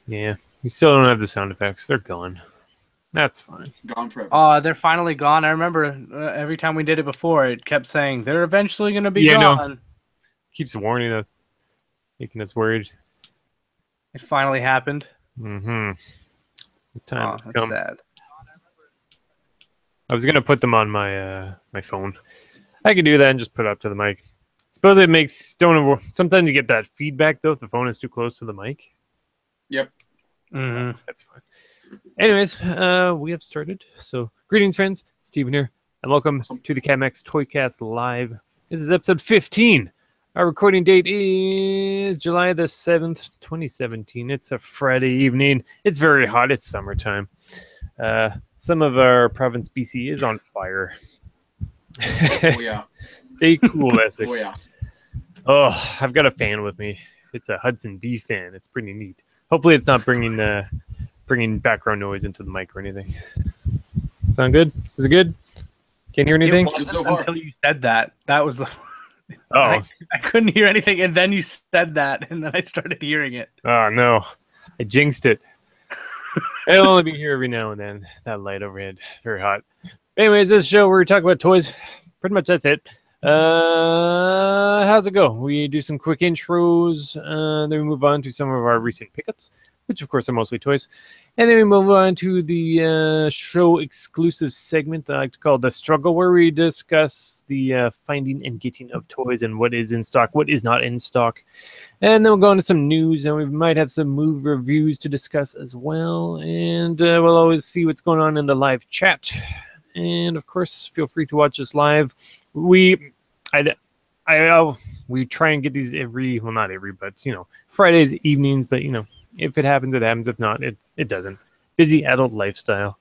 Yeah, we still don't have the sound effects. They're gone. That's fine. Gone forever. They're finally gone. I remember every time we did it before, it kept saying they're eventually going to be Yeah, no. gone. Keeps warning us, making us worried. It finally happened. Mm-hmm. The time has That's come. sad. I was gonna put them on my my phone. I could do that and just put it up to the mic. Suppose it makes sometimes you get that feedback though if the phone is too close to the mic. Yep. Mm-hmm. That's fine. Anyways, we have started. So greetings, friends. Steven here, and welcome to the CAPMAX TOYCAST Live. This is episode 15. Our recording date is July the 7th, 2017. It's a Friday evening. It's very hot. It's summertime. Some of our province, BC, is on fire. Oh, yeah. Stay cool, Essex. Oh, yeah. Oh, I've got a fan with me. It's a Hudson B fan. It's pretty neat. Hopefully it's not bringing background noise into the mic or anything. Sound good? Is it good? Can't hear anything? It wasn't until you said that. That was the... Oh. I couldn't hear anything, and then you said that, and then I started hearing it. Oh, no. I jinxed it. It'll only be here every now and then. That light overhead. Very hot. Anyways, this show where we talk about toys. Pretty much that's it. How's it go? We do some quick intros, then we move on to some of our recent pickups, which of course are mostly toys. And then we move on to the show exclusive segment that I like to call The Struggle, where we discuss the finding and getting of toys and what is in stock, what is not in stock. And then we'll go into some news, and we might have some move reviews to discuss as well. And we'll always see what's going on in the live chat. And of course, feel free to watch us live. We try and get these not every, but Fridays evenings. But if it happens, it happens. If not, it doesn't. Busy adult lifestyle.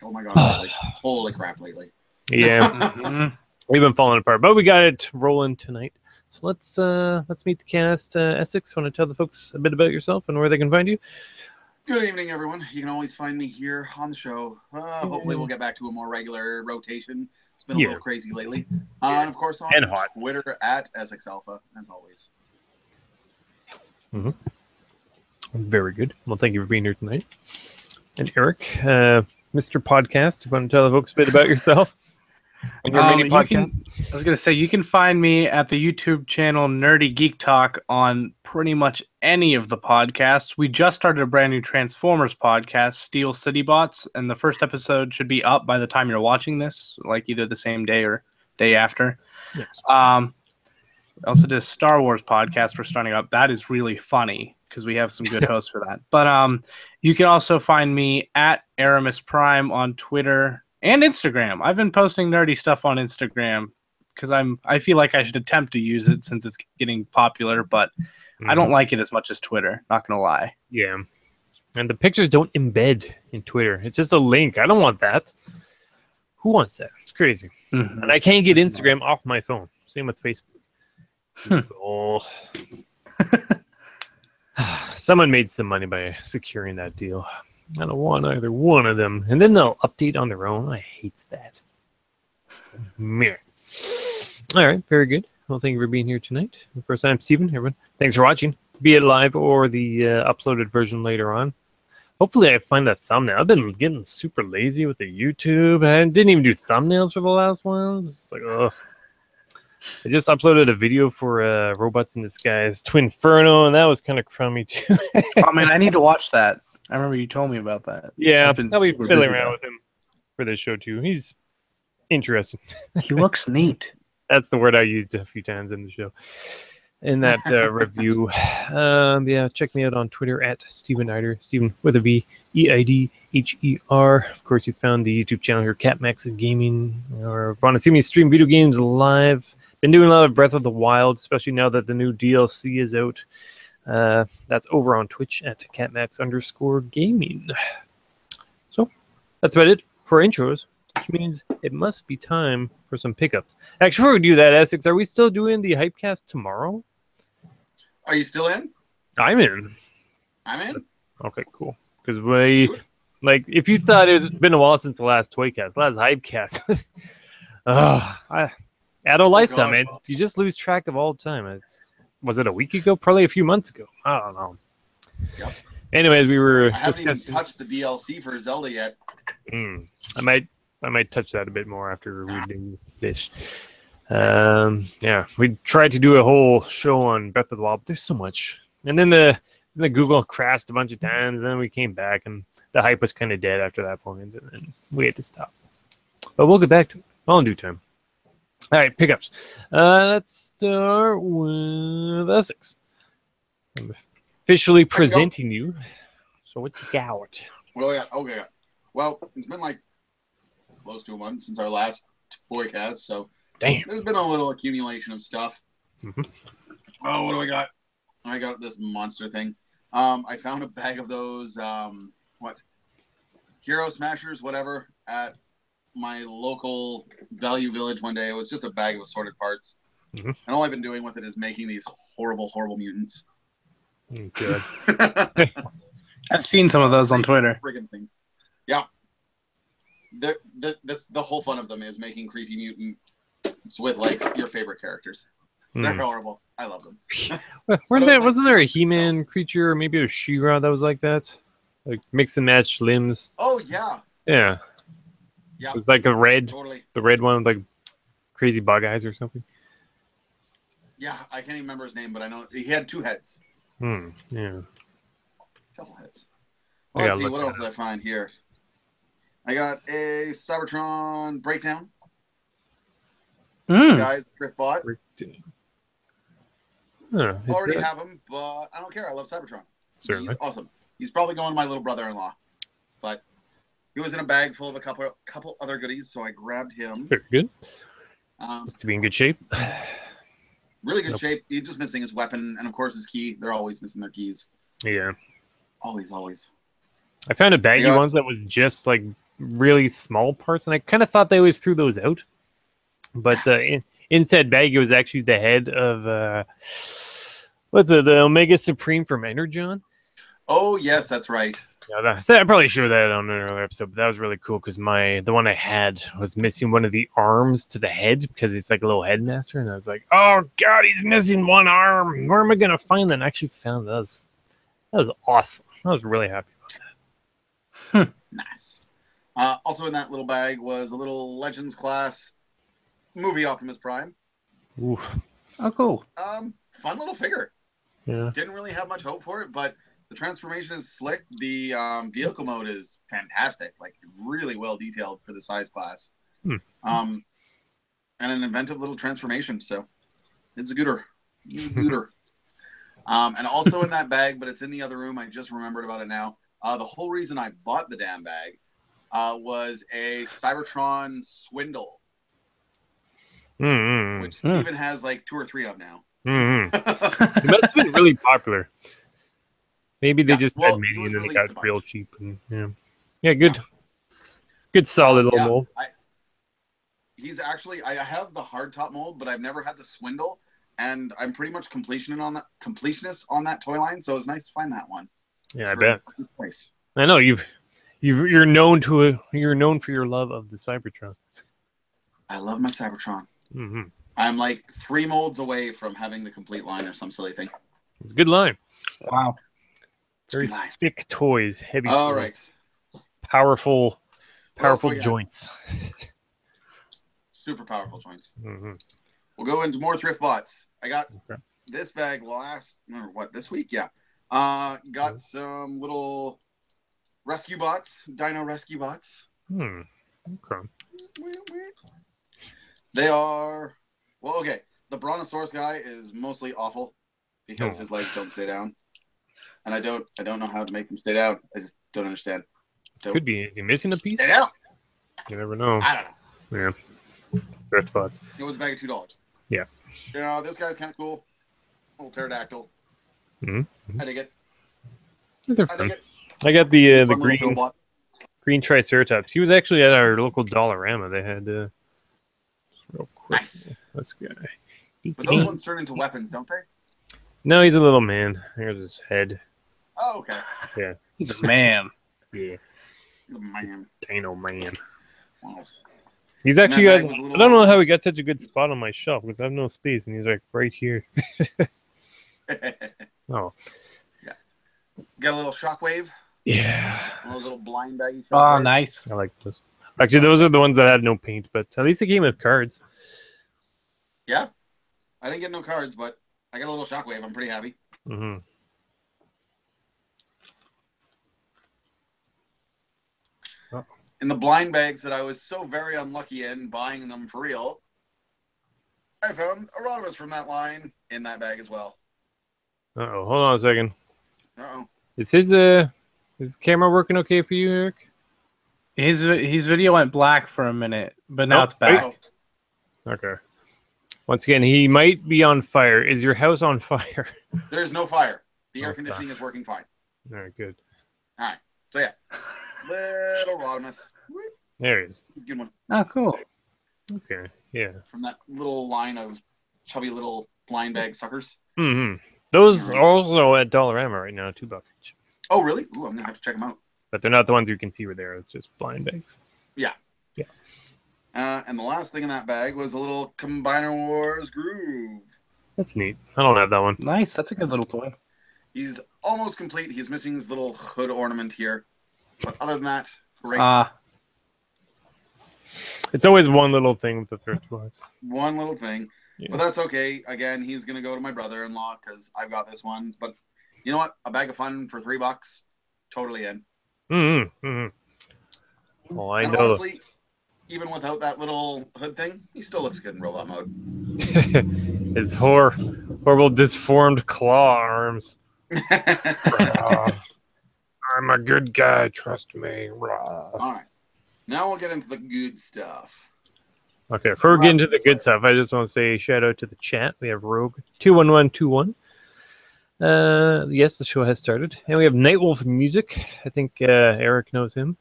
Oh my god! Holy crap! Lately. Yeah, we've been falling apart, but we got it rolling tonight. So let's meet the cast. Essex, want to tell the folks a bit about yourself and where they can find you? Good evening, everyone. You can always find me here on the show. Hopefully, we'll get back to a more regular rotation. It's been a little crazy lately. And of course, on Twitter at Essex Alpha, as always. Mm-hmm. Very good. Well, thank you for being here tonight. And Eric, Mr. Podcast, if you want to tell the folks a bit about yourself and your mini podcast. I was going to say, you can find me at the YouTube channel Nerdy Geek Talk on pretty much any of the podcasts. We just started a brand new Transformers podcast, Steel City Bots, and the first episode should be up by the time you're watching this, like either the same day or day after. Yes. Also did a Star Wars podcast we're starting up. That is really funny because we have some good hosts for that. But you can also find me at Aramis Prime on Twitter and Instagram. I've been posting nerdy stuff on Instagram because I feel like I should attempt to use it since it's getting popular, but I don't like it as much as Twitter, not gonna lie. Yeah. And the pictures don't embed in Twitter. It's just a link. I don't want that. Who wants that? It's crazy. Mm-hmm. And I can't get Instagram off my phone. Same with Facebook. Oh. Someone made some money by securing that deal. I don't want either one of them. And then they'll update on their own. I hate that. Meh. All right, very good. Well, thank you for being here tonight. Of course, I'm Steven. Everyone, thanks for watching. Be it live or the uploaded version later on. Hopefully, I find a thumbnail. I've been getting super lazy with the YouTube. I didn't even do thumbnails for the last ones. It's like, ugh. I just uploaded a video for Robots in Disguise Twinferno, and that was kind of crummy too. Oh man, I need to watch that. I remember you told me about that. Yeah, I'll be fiddling around with him for this show too. He's interesting. He looks neat. That's the word I used a few times in the show. In that review. Yeah, check me out on Twitter at Steven Eider. Steven with a V, EIDHER. Of course, you found the YouTube channel here, CAPMAX Gaming. Or if you want to see me stream video games live, been doing a lot of Breath of the Wild, especially now that the new DLC is out. That's over on Twitch at CAPMAX_gaming. So, that's about it for intros, which means it must be time for some pickups. Actually, before we do that, Essex, are we still doing the Hypecast tomorrow? Are you still in? I'm in. I'm in? Okay, cool. Because if you thought it's been a while since the last Toycast, the last Hypecast was... adult lifetime, man. You just lose track of all the time. Was it a week ago? Probably a few months ago. I don't know. Yep. Anyways, we were I haven't even discussing. touched the DLC for Zelda yet. I might touch that a bit more after we do this. Yeah, we tried to do a whole show on Breath of the Wild, but there's so much. And then the Google crashed a bunch of times, and then we came back, and the hype was kind of dead after that point, and then we had to stop. But we'll get back to it all in due time. All right, pickups. Let's start with Essex. I'm officially presenting you. So what you got? Well, yeah, okay. Well, it's been like close to a month since our last TOYCAST, so damn, there's been a little accumulation of stuff. Mm-hmm. Oh, what do I got? I got this monster thing. I found a bag of those Hero Smashers, whatever, at my local Value Village one day. It was just a bag of assorted parts. Mm-hmm. And all I've been doing with it is making these horrible, horrible mutants. Good. I've seen some of those on Twitter. Friggin' thing. Yeah. That's the whole fun of them is making creepy mutants with like your favorite characters. They're horrible. I love them. Wasn't there a He-Man creature or maybe a She-Ra that was like that? Like mix and match limbs. Oh yeah. Yeah. Yeah. It was like the red one with like crazy bug eyes or something. Yeah, I can't even remember his name, but I know he had 2 heads. Yeah. Couple heads. Well, let's see, what else did I find here? I got a Cybertron breakdown. Guys, thrift bot. Already have him, but I don't care. I love Cybertron. Certainly. He's awesome. He's probably going to my little brother-in-law. But he was in a bag full of a couple other goodies, so I grabbed him. Very good. To be in good shape. Really good shape. He's just missing his weapon and, of course, his key. They're always missing their keys. Yeah. Always. I found a baggy ones that was just like really small parts, and I kind of thought they always threw those out. But in said bag, it was actually the head of what's it, the Omega Supreme from Energon. Oh yes, that's right. Yeah, I probably showed that on an earlier episode, but that was really cool because the one I had was missing one of the arms to the head because it's like a little headmaster, and I was like, oh god, he's missing one arm. Where am I gonna find that? And I actually found those. That was awesome. I was really happy about that. Nice. Also in that little bag was a little Legends class movie Optimus Prime. Oof. Oh, cool. Fun little figure. Yeah. Didn't really have much hope for it, but the transformation is slick. The vehicle mode is fantastic. Like really well detailed for the size class. And an inventive little transformation. So it's a gooder. And also in that bag, but it's in the other room. I just remembered about it now. The whole reason I bought the damn bag was a Cybertron Swindle, which Steven has like 2 or 3 of now. It must have been really popular. Maybe they just had many and then they got real cheap. And good solid little mold. He's actually, I have the hardtop mold, but I've never had the Swindle, and I'm pretty much completionist on that toy line. So it's nice to find that one. Yeah, I bet. Nice. I know you're known for your love of the Cybertron. I love my Cybertron. Mm-hmm. I'm like 3 molds away from having the complete line or some silly thing. It's a good line. Wow. Very thick toys, heavy All toys. Right. Powerful joints. Super powerful joints. Mm-hmm. We'll go into more thrift bots. I got this bag this week? Yeah. Got some little rescue bots, dino rescue bots. Okay. They are, the Brontosaurus guy is mostly awful because his legs don't stay down. And I don't know how to make them stay down. I just don't understand. Could be. Is he missing a piece? Stay down. You never know. I don't know. Yeah. Thrift bots. It was a bag of $2. Yeah. Yeah, this guy's kind of cool. Little pterodactyl. Mm-hmm. I dig it. They're fun. I got the green Triceratops. He was actually at our local Dollarama. They had real quick. Nice. This guy. But those ones turn into weapons, don't they? No, he's a little man. Here's his head. Oh, okay. Yeah. He's a man. Yeah. He's a man. Dino man. Well, he's actually got, I don't know how he got such a good spot on my shelf because I have no space and he's like right here. Oh. Yeah. Got a little shockwave. Yeah. A little blind baggy Oh, shockwaves. nice. I like those. Actually, those are the ones that had no paint, but at least it came with cards. Yeah. I didn't get no cards, but I got a little shockwave. I'm pretty happy. Mm-hmm. Oh. In the blind bags that I was so very unlucky in buying them for real, I found a Rodimus from that line in that bag as well. Uh-oh. Hold on a second. Uh-oh. Is his camera working okay for you, Eric? His video went black for a minute, but now it's back. Okay. Once again, he might be on fire. Is your house on fire? There is no fire. The air conditioning is working fine. All right, good. All right. So, yeah. Little Rodimus. There he is. He's a good one. Oh, cool. Okay, yeah. From that little line of chubby little blind bag suckers. Mm-hmm. Those are also at Dollarama right now, $2 each. Oh, really? Ooh, I'm going to have to check them out. But they're not the ones you can see were there. It's just blind bags. Yeah. Yeah. And the last thing in that bag was a little Combiner Wars Groove. That's neat. I don't have that one. Nice. That's a good little toy. He's almost complete. He's missing his little hood ornament here. But other than that, great. It's always one little thing with the thrift box. One little thing. Yeah. But that's okay. Again, he's going to go to my brother-in-law because I've got this one. But you know what? A bag of fun for $3. Totally in. Mm-hmm. Mm-hmm. Well, I know. Honestly, even without that little hood thing, he still looks good in robot mode. His horrible disformed claw arms. I'm a good guy, trust me. All right. Now we'll get into the good stuff. Okay, before we get into the good stuff, I just want to say shout out to the chat. We have Rogue21121. Yes, the show has started. And we have Nightwolf Music. I think Eric knows him.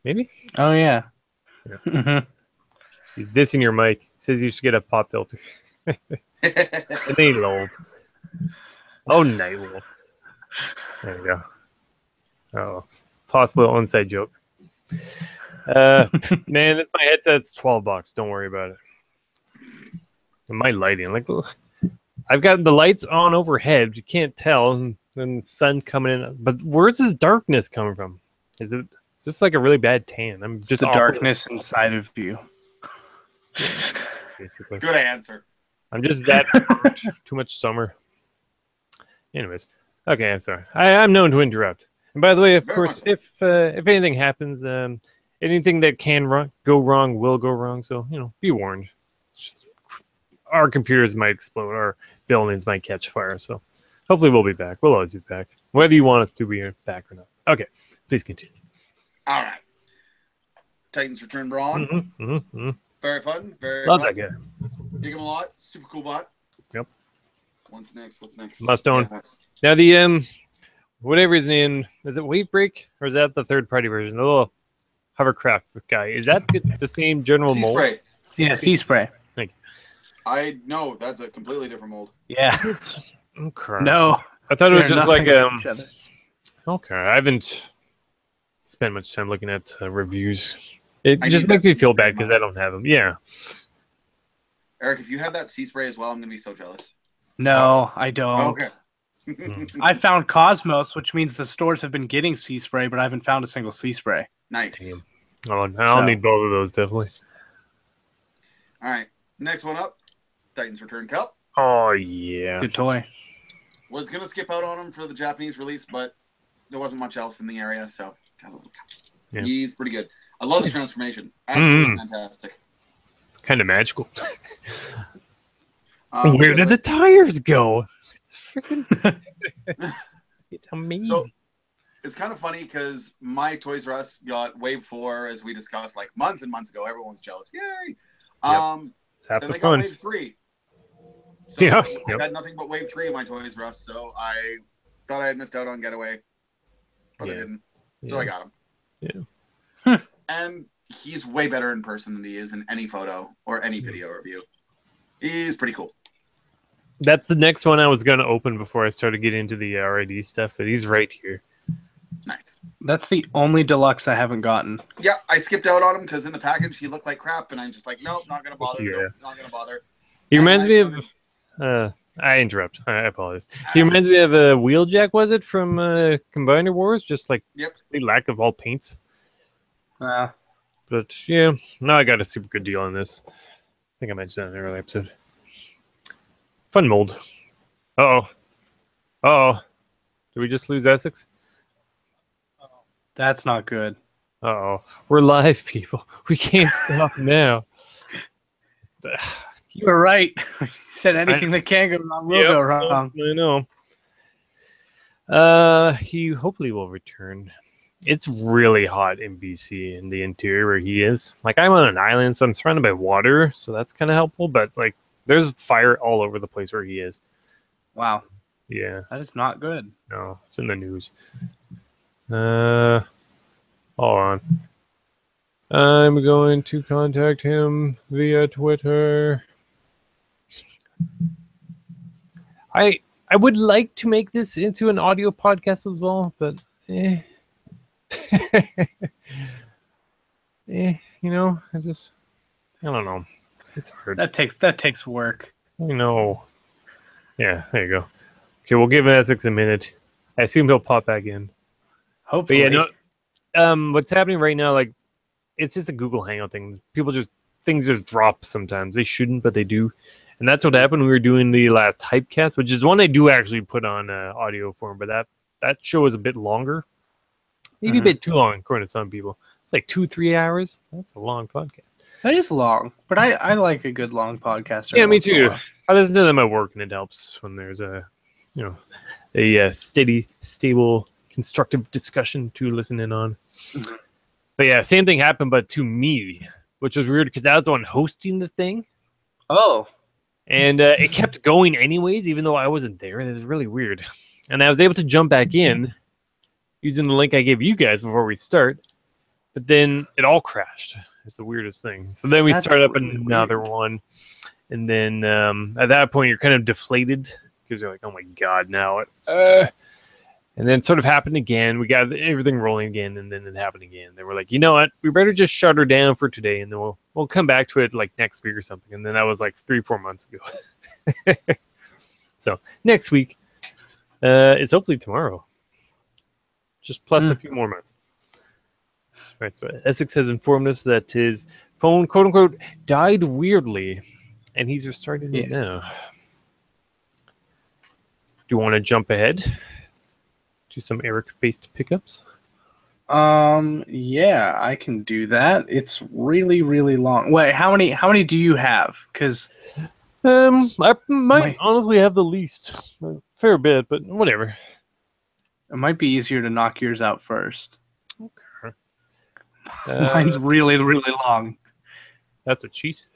Maybe? Oh, yeah. He's dissing your mic. He says you should get a pop filter. It ain't old. Oh, Nightwolf. There you go. Oh, possible inside joke. Man, my headset's $12. Don't worry about it. And my lighting, like, I've got the lights on overhead. You can't tell, and then the sun coming in. But where's this darkness coming from? Is it just like a really bad tan? I'm just the darkness inside of you. Basically, good answer. I'm just that too much summer. Anyways, okay, I'm sorry. I'm known to interrupt. And by the way, of course, if anything happens, anything that can go wrong will go wrong. So be warned. Just, our computers might explode. Our buildings might catch fire. So hopefully we'll be back. We'll always be back, whether you want us to be back or not. Okay, please continue. All right. Titans Return Brawn. Mm-hmm, mm-hmm, mm-hmm. Very fun. Very Love fun. that guy. Dig him a lot. Super cool bot. Yep. What's next? Must own. Yeah, now the whatever his name is, it Wave Break or is that the third-party version? The little hovercraft guy. Is that the same general mold? Spray. Yeah, Sea Spray. Thank you. I know that's a completely different mold. Yeah. Okay. No. I thought it was just like each other. Okay, I haven't spent much time looking at reviews. It just makes me feel bad because I don't have them. Yeah. Eric, if you have that Sea Spray as well, I'm going to be so jealous. No, I don't. Okay. I found Cosmos, which means the stores have been getting Sea Spray, but I haven't found a single Sea Spray. Nice. Damn. I'll need both of those, definitely. All right. Next one up, Titans Return Cup. Oh, yeah. Good toy. Was going to skip out on him for the Japanese release, but there wasn't much else in the area, so got a little cup. Yeah. He's pretty good. I love the transformation. Absolutely fantastic. It's kind of magical. Where did the tires go? It's freaking... It's amazing. So, it's kind of funny because my Toys R Us got Wave 4, as we discussed, like months and months ago. Everyone's jealous. Yay! It's half then the they fun. got Wave 3. So yeah. I had nothing but Wave 3 in my Toys R Us, so I thought I had missed out on Getaway, but I didn't. So I got him. Yeah. And he's way better in person than he is in any photo or any video review. He's pretty cool. That's the next one I was going to open before I started getting into the RID stuff, but he's right here. Nice. That's the only deluxe I haven't gotten. Yeah, I skipped out on him because in the package he looked like crap, and I'm just like, nope, not going to bother. Yeah. Nope, not going to bother. He reminds me of I interrupt. I apologize. He reminds me of a Wheeljack, was it, from Combiner Wars? Just like the lack of all paints. But yeah, now I got a super good deal on this. I think I mentioned that in an earlier episode. Fun mold. Uh-oh. Uh-oh. Did we just lose Essex? That's not good. Uh-oh. We're live, people. We can't stop now. You were right. You said anything that can go wrong will go wrong. I know. He hopefully will return. It's really hot in BC in the interior where he is. Like, I'm on an island, so I'm surrounded by water, so that's kind of helpful. But like, there's fire all over the place where he is. Wow. So, yeah. That is not good. No, it's in the news. Hold on. I'm going to contact him via Twitter. I would like to make this into an audio podcast as well, but you know, I don't know. It's hard. That takes work. I know. Yeah, there you go. Okay, we'll give Essex a minute. I assume he'll pop back in. Hopefully. But yeah, no, what's happening right now, like, it's just a Google Hangout thing. Things just drop sometimes. They shouldn't, but they do. And that's what happened when we were doing the last Hypecast, which is one I do actually put on audio form, but that show is a bit longer. Maybe a bit too long, according to some people. It's like 2-3 hours. That's a long podcast. That is long, but I like a good long podcast. Yeah, me too. I listen to them at work, and it helps when there's a steady, stable, constructive discussion to listen in on. But yeah, same thing happened, but to me, which was weird because I was the one hosting the thing. Oh. And it kept going anyways, even though I wasn't there. It was really weird. And I was able to jump back in using the link I gave you guys before we start. But then it all crashed. It's the weirdest thing. So then we started up another one. And then at that point, you're kind of deflated because you're like, oh my God, now it. And then it sort of happened again. We got everything rolling again, and then it happened again. They were like, you know what? We better just shut her down for today, and then we'll come back to it like next week or something. And then that was like 3-4 months ago. So next week is hopefully tomorrow. Just plus a few more months. All right, so Essex has informed us that his phone, quote unquote, died weirdly, and he's restarting it now. Do you want to jump ahead? Some Eric-based pickups. Yeah, I can do that. It's really, really long. Wait, how many do you have? Because I might honestly have the least, a fair bit, but whatever. It might be easier to knock yours out first. Okay. Mine's really, really long. That's what she said.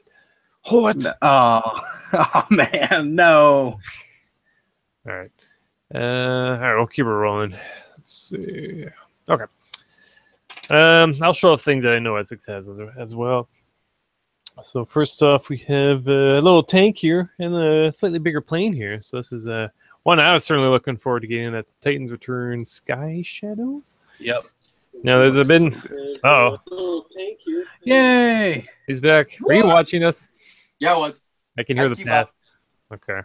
What? Oh man, no. All right. All right, we'll keep it rolling. Let's see. Okay. I'll show off things that I know Essex has as well. So first off, we have a little tank here and a slightly bigger plane here. So this is one I was certainly looking forward to getting. That's Titan's Return Sky Shadow. Yep. Now there's a been. Little tank here. Yay! He's back. Are you watching us? Yeah, I was. I can hear the past. Okay.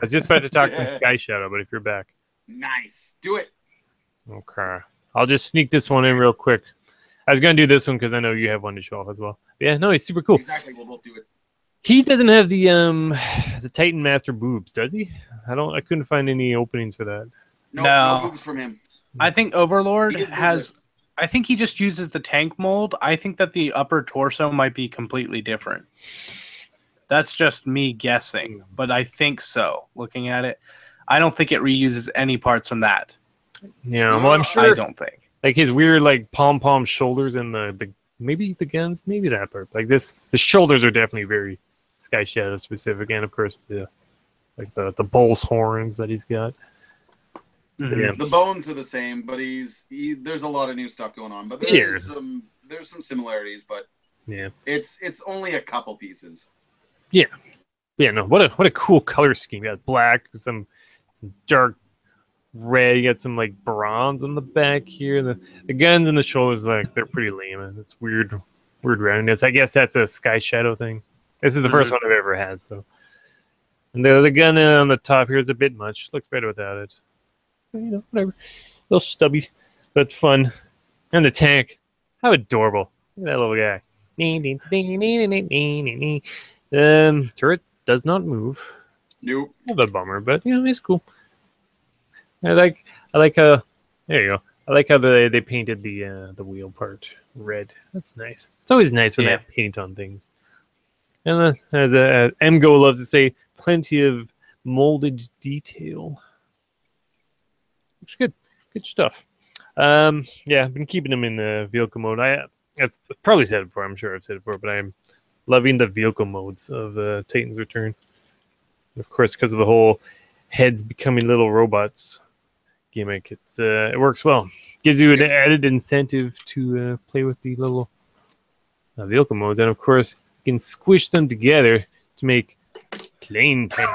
I was just about to talk some Sky Shadow, but if you're back. Nice. Do it. Okay. I'll just sneak this one in real quick. I was going to do this one because I know you have one to show off as well. But yeah, no, he's super cool. Exactly. We'll both do it. He doesn't have the Titan Master boobs, does he? I couldn't find any openings for that. No boobs from him. I think Overlord has... I think he just uses the tank mold. I think that the upper torso might be completely different. That's just me guessing, but I think so. Looking at it, I don't think it reuses any parts from that. Yeah, well, I'm sure. I don't think. Like his weird, like pom shoulders and the maybe the guns, maybe that part. Like this, the shoulders are definitely very Sky Shadow specific, and of course the bull's horns that he's got. Mm-hmm. Yeah. The bones are the same, but there's a lot of new stuff going on. But there's some similarities, but yeah, it's only a couple pieces. Yeah, no. What a cool color scheme. You got black, some dark red. You got some like bronze on the back here. The guns and the shoulders, like they're pretty lame. It's weird roundness. I guess that's a Sky Shadow thing. This is the first one I've ever had. So And the gun on the top here is a bit much. Looks better without it. But, you know, whatever. A little stubby, but fun. And the tank. How adorable. Look at that little guy. Turret does not move. Nope. Not a bummer, but you know, it's cool. I like how there you go. I like how they painted the wheel part red. That's nice. It's always nice when they have paint on things. And as MGO loves to say, plenty of molded detail. Looks good. Good stuff. Yeah, I've been keeping them in vehicle mode. I've probably said it before. I'm sure I've said it before, but I'm loving the vehicle modes of Titan's Return. And of course, because of the whole heads becoming little robots gimmick, it works well. Gives you an added incentive to play with the little vehicle modes, and of course, you can squish them together to make plane tank.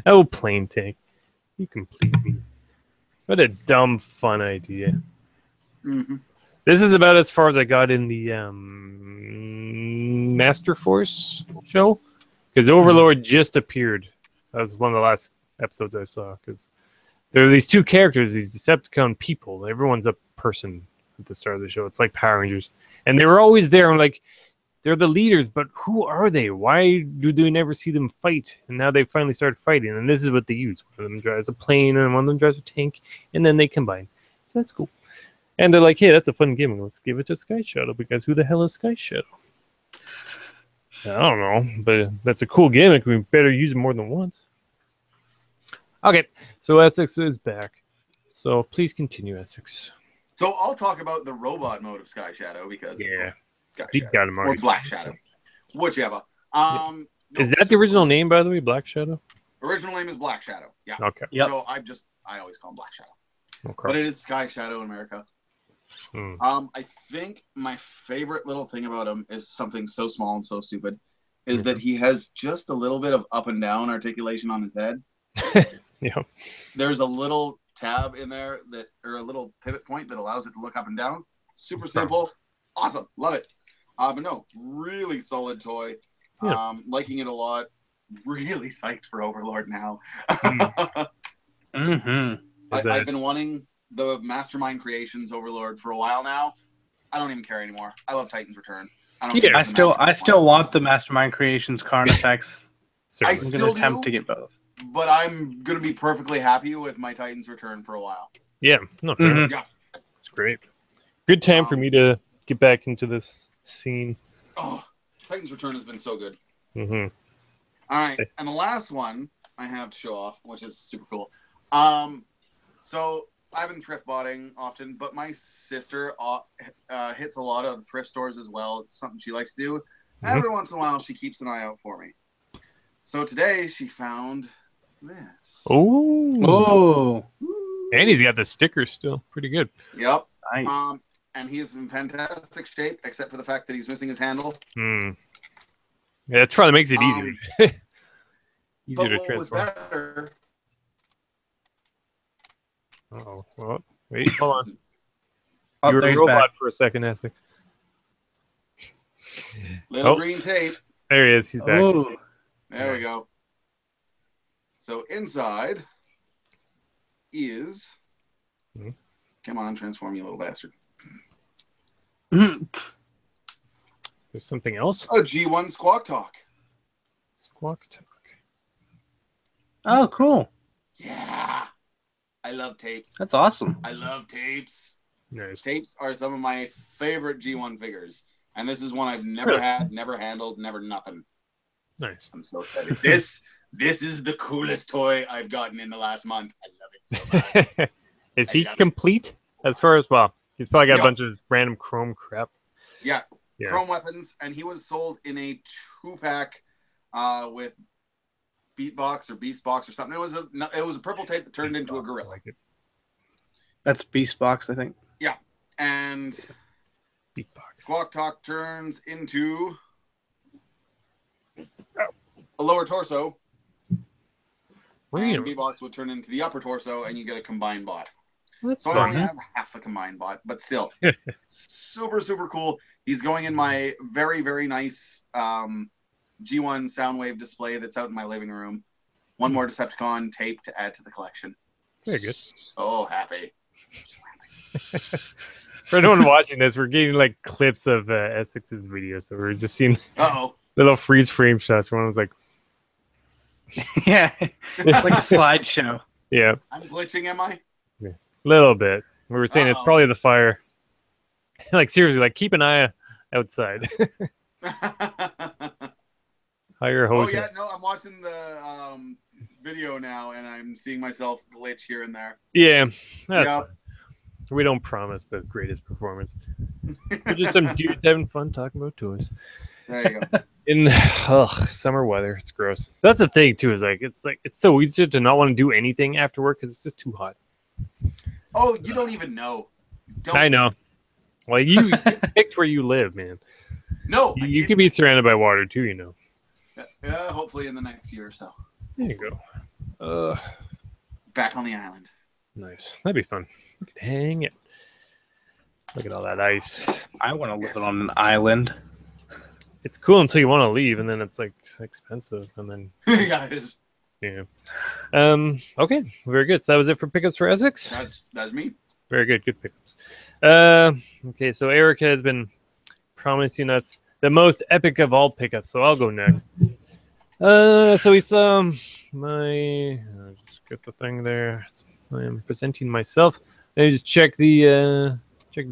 Oh, plane tank. You complete me. What a dumb, fun idea. Mm-hmm. This is about as far as I got in the Master Force show. Because Overlord just appeared. That was one of the last episodes I saw. Because there are these two characters, these Decepticon people. Everyone's a person at the start of the show. It's like Power Rangers. And they were always there. I'm like, they're the leaders, but who are they? Why do they never see them fight? And now they finally started fighting, and this is what they use. One of them drives a plane, and one of them drives a tank, and then they combine. So that's cool. And they're like, hey, that's a fun game. Let's give it to Sky Shadow, because who the hell is Sky Shadow? I don't know, but that's a cool gimmick. We better use it more than once. Okay, so Essex is back. So please continue, Essex. So I'll talk about the robot mode of Sky Shadow because He's got him already. or Black Shadow, whichever. Is that the original name, by the way, Black Shadow? Original name is Black Shadow. Yeah. Okay. Yep. So I always call him Black Shadow. Okay. But it is Sky Shadow in America. I think my favorite little thing about him is something so small and so stupid, is that he has just a little bit of up and down articulation on his head. Yeah. There's a little tab in there or a little pivot point that allows it to look up and down. Super simple. Awesome. Love it. But no, really solid toy. Yeah. Liking it a lot. Really psyched for Overlord now. Mm-hmm. I've been wanting the Mastermind Creations Overlord for a while now. I don't even care anymore. I love Titan's Return. I still want the Mastermind Creations Carnifex. I I'm going to attempt to get both. But I'm going to be perfectly happy with my Titan's Return for a while. Yeah. No, fair. Yeah. It's great. Good time for me to get back into this scene. Oh, Titan's Return has been so good. Mm-hmm. All right. And the last one I have to show off, which is super cool. So I've been thrift botting often, but my sister hits a lot of thrift stores as well. It's something she likes to do. Every once in a while, she keeps an eye out for me. So today she found this. Oh. And he's got the sticker still. Pretty good. Yep. Nice. And he is in fantastic shape, except for the fact that he's missing his handle. Yeah, that probably makes it easier. Easier to transform. Better. Oh, well, wait, hold on. Oh, you were a robot back for a second, Essex. Little green tape. There he is. He's back. Ooh. There we go. So inside is... Come on, transform, you little bastard. There's something else? A G1 Squawk Talk. Squawk Talk. Oh, cool. Yeah. I love tapes. That's awesome. I love tapes. Nice. Tapes are some of my favorite G1 figures. And this is one I've never had, never handled, never nothing. Nice. I'm so excited. This is the coolest toy I've gotten in the last month. I love it so much. Is he complete? As far as, well, he's probably got a bunch of random chrome crap. Yeah. Chrome weapons. And he was sold in a 2-pack with Beatbox or Beastbox or something. It was a purple tape that turned into a gorilla. Like it. That's Beastbox, I think. Yeah. And Beatbox. Squawk Talk turns into a lower torso. Really? And Beatbox would turn into the upper torso, and you get a combined bot. That's so fun. I only have half the combined bot, but still, super, super cool. He's going in my very, very nice G1 Soundwave display that's out in my living room. One more Decepticon tape to add to the collection. Very good. So happy. For anyone watching this, we're getting like clips of Essex's video, so we're just seeing little freeze frame shots. One was like, yeah, it's like a slideshow. Yeah. I'm glitching, am I? Yeah. A little bit. We were saying it's probably the fire. Like seriously, like keep an eye outside. Hire a hose. Oh yeah, no, I'm watching the video now, and I'm seeing myself glitch here and there. Yeah, that's fine. We don't promise the greatest performance. We're just some dudes having fun talking about toys. There you go. In summer weather, it's gross. So that's the thing too. Is it's so easy to not want to do anything after work because it's just too hot. Oh, you don't even know. I know. Well, you picked where you live, man. No, you could be surrounded by water too. You know. Yeah, hopefully in the next year or so. There you go. Back on the island. Nice. That'd be fun. We could hang it. Look at all that ice. I want to live on an island. It's cool until you want to leave, and then it's like expensive, and then yeah, it is. Yeah. Okay. Very good. So that was it for pickups for Essex. That's me. Very good. Good pickups. Okay. So Eric has been promising us the most epic of all pickups. So I'll go next. So we saw my. Just get the thing there. I am presenting myself. Let me just check the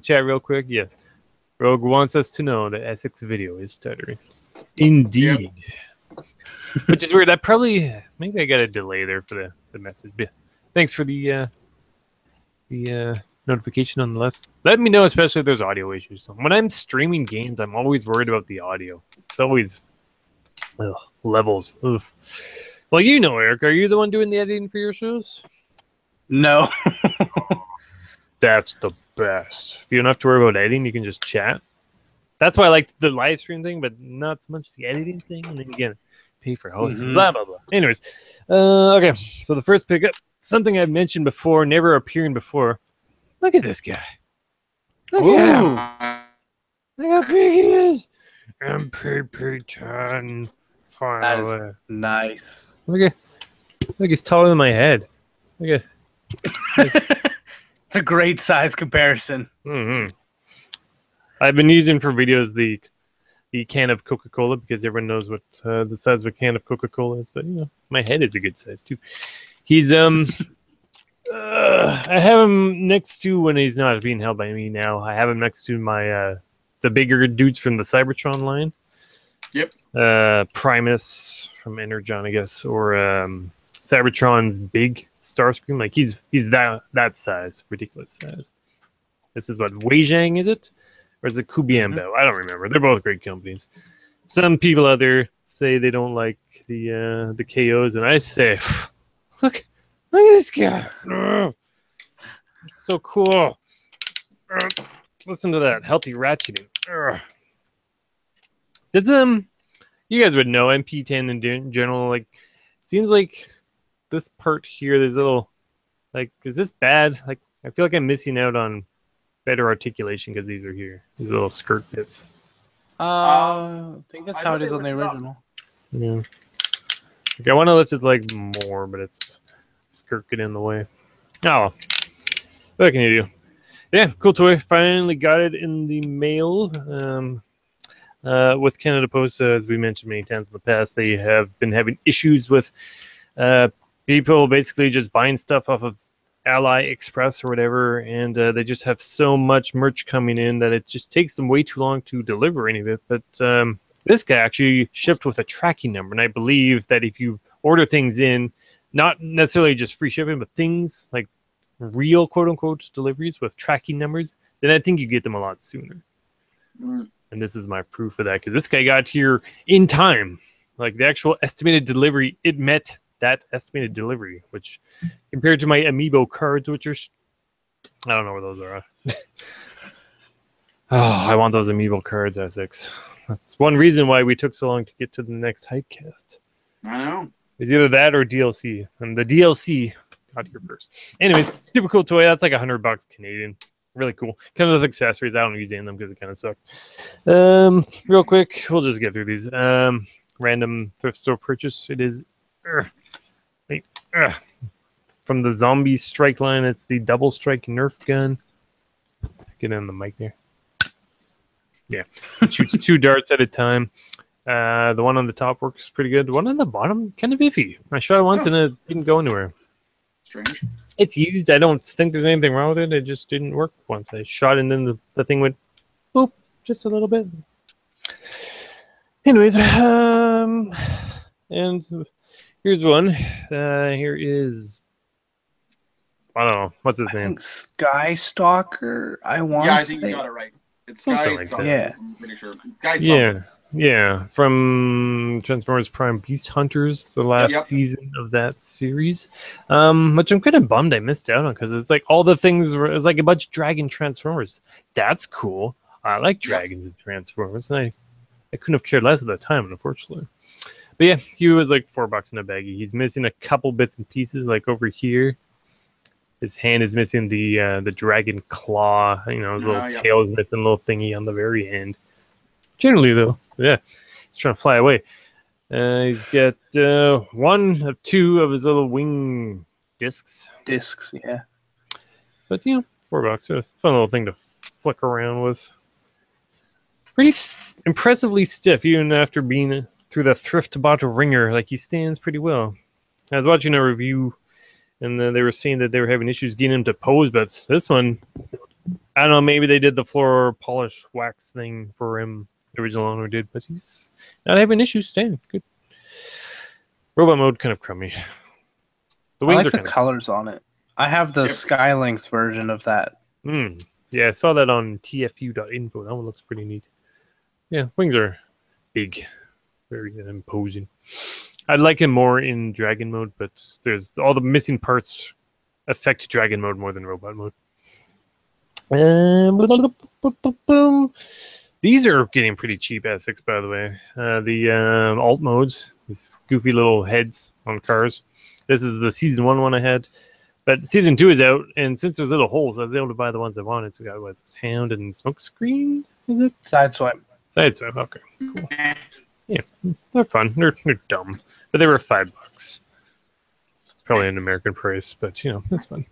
chat real quick. Yes. Rogue wants us to know that Essex video is stuttering. Indeed. Yep. Which is weird. That probably maybe I got a delay there for the message. But thanks for the notification nonetheless. Let me know, especially if there's audio issues. When I'm streaming games, I'm always worried about the audio. It's always levels. Ugh. Well, you know, Eric, are you the one doing the editing for your shows? No. That's the best. If you don't have to worry about editing, you can just chat. That's why I like the live stream thing, but not so much the editing thing. And then you get pay for hosting, blah, blah, blah. Anyways, okay. So the first pickup, something I've mentioned before, never appearing before. Look at this guy. Look at him. Look how big he is. MP10. That is nice. Look, he's taller than my head. Look at. It's a great size comparison. Mm-hmm. I've been using for videos the can of Coca-Cola because everyone knows what the size of a can of Coca-Cola is. But you know, my head is a good size too. He's I have him next to, when he's not being held by me now, I have him next to my the bigger dudes from the Cybertron line. Yep. Primus from Energon, I guess, or Cybertron's big Starscream. Like he's that size, ridiculous size. This is what Weijang, is it? Or is it Kubianbao? I don't remember. They're both great companies. Some people out there say they don't like the KOs, and I say, look at this guy. So cool. Listen to that healthy ratcheting. Does you guys would know MP10 in general, like seems like this part here, there's a little, like, is this bad? Like, I feel like I'm missing out on better articulation because these are here, these little skirt bits. I think that's how it is on the original. Yeah. Okay, I want to lift it like more, but it's skirt get in the way. Oh, what can you do? Yeah, cool toy. Finally got it in the mail. With Canada Post, as we mentioned many times in the past, they have been having issues with people basically just buying stuff off of Ally Express or whatever, and they just have so much merch coming in that it just takes them way too long to deliver any of it. But this guy actually shipped with a tracking number, and I believe that if you order things in, not necessarily just free shipping, but things like real quote-unquote deliveries with tracking numbers, then I think you get them a lot sooner. And this is my proof of that, because this guy got here in time. Like the actual estimated delivery, it met that estimated delivery, which compared to my amiibo cards, which are, I don't know where those are. Oh, I want those amiibo cards, Essex. That's one reason why we took so long to get to the next Hypecast. I know. It's either that or DLC, and the DLC got here first. Anyways, super cool toy. That's like $100 Canadian. Really cool. Kind of accessories. I don't use any of them because it kind of suck. Real quick, we'll just get through these. Random thrift store purchase. It is from the Zombie Strike line. It's the Double Strike Nerf gun. Let's get in the mic there. Yeah, it shoots 2 darts at a time. The one on the top works pretty good. The one on the bottom, kind of iffy. I shot it once and it didn't go anywhere. Strange. It's used. I don't think there's anything wrong with it. It just didn't work once. I shot and then the thing went boop just a little bit. Anyways, and here's one. Here is, I don't know, what's his name? Sky Stalker. I think you got it right. It's something Sky like Stalker. Yeah. I'm pretty sure. It's Sky Stalker. Yeah, from Transformers Prime Beast Hunters, the last season of that series, which I'm kind of bummed I missed out on because it's like all the things, it was like a bunch of dragon Transformers. That's cool. I like dragons and Transformers, and I couldn't have cared less at the time, unfortunately. But yeah, he was like $4 in a baggie. He's missing a couple bits and pieces, like over here. His hand is missing the dragon claw. You know, his little tail is missing a little thingy on the very end. Generally, though, yeah, he's trying to fly away. He's got 1 of 2 of his little wing discs. Yeah. But, you know, $4. A fun little thing to flick around with. Pretty impressively stiff, even after being through the thrift bottle ringer. Like, he stands pretty well. I was watching a review, and they were saying that they were having issues getting him to pose, but this one, I don't know, maybe they did the floor polish wax thing for him. The original owner did, but he's not having issues staying. Good. Robot mode, kind of crummy. The wings I like are the colors on it. I have the Skylinks version of that. Yeah, I saw that on tfu.info. That one looks pretty neat. Yeah, wings are big, very imposing. I'd like him more in dragon mode, but there's all the missing parts affect dragon mode more than robot mode. These are getting pretty cheap at $6, by the way. The alt modes, these goofy little heads on cars. This is the season 1 one I had, but season 2 is out, and since there's little holes, I was able to buy the ones I wanted. So we got this Hound and Smokescreen. Is it Sideswipe? Sideswipe. Okay, cool. Yeah, they're fun. They're dumb, but they were $5. It's probably an American price, but you know it's fun.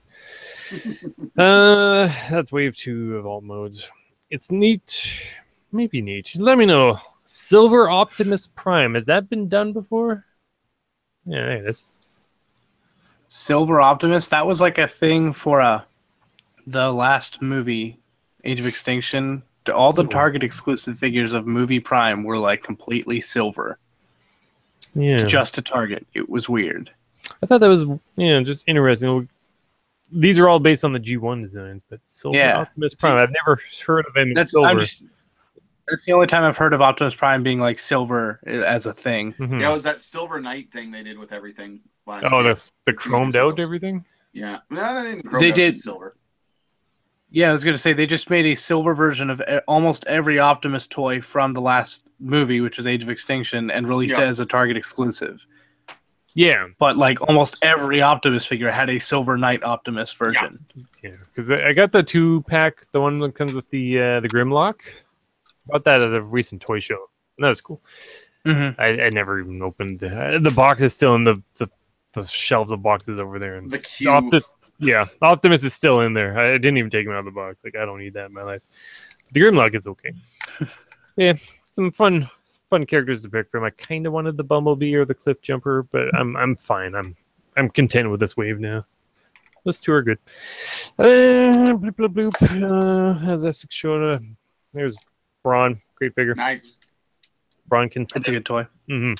That's wave 2 of alt modes. It's neat. Maybe neat. Let me know. Silver Optimus Prime. Has that been done before? Yeah, it is. Silver Optimus? That was like a thing for the last movie, Age of Extinction. All the Target exclusive figures of movie Prime were like completely silver. Yeah. Just to Target. It was weird. I thought that was just interesting. These are all based on the G1 designs, but Silver Optimus Prime. I've never heard of him in silver. That's the only time I've heard of Optimus Prime being like silver as a thing. Mm-hmm. Yeah, it was that Silver Knight thing they did with everything last year. Oh, the chromed out everything? Yeah. No, they did silver. Yeah, I was going to say they just made a silver version of almost every Optimus toy from the last movie, which was Age of Extinction, and released it as a Target exclusive. Yeah. But like almost every Optimus figure had a Silver Knight Optimus version. Yeah, because I got the 2-pack, the one that comes with the Grimlock. Bought that at a recent toy show. That was cool. Mm-hmm. I never even opened the box. Is still in the shelves of boxes over there. And the cube. Optimus is still in there. I didn't even take him out of the box. Like I don't need that in my life. The Grimlock is okay. Yeah, some fun characters to pick from. I kind of wanted the Bumblebee or the Cliff Jumper, but I'm fine. I'm content with this wave now. Those 2 are good. Bloop bloop bloop. How's Essex Shona? There's Brawn, great figure. Nice. Brawn can. It's a good toy. Mm-hmm.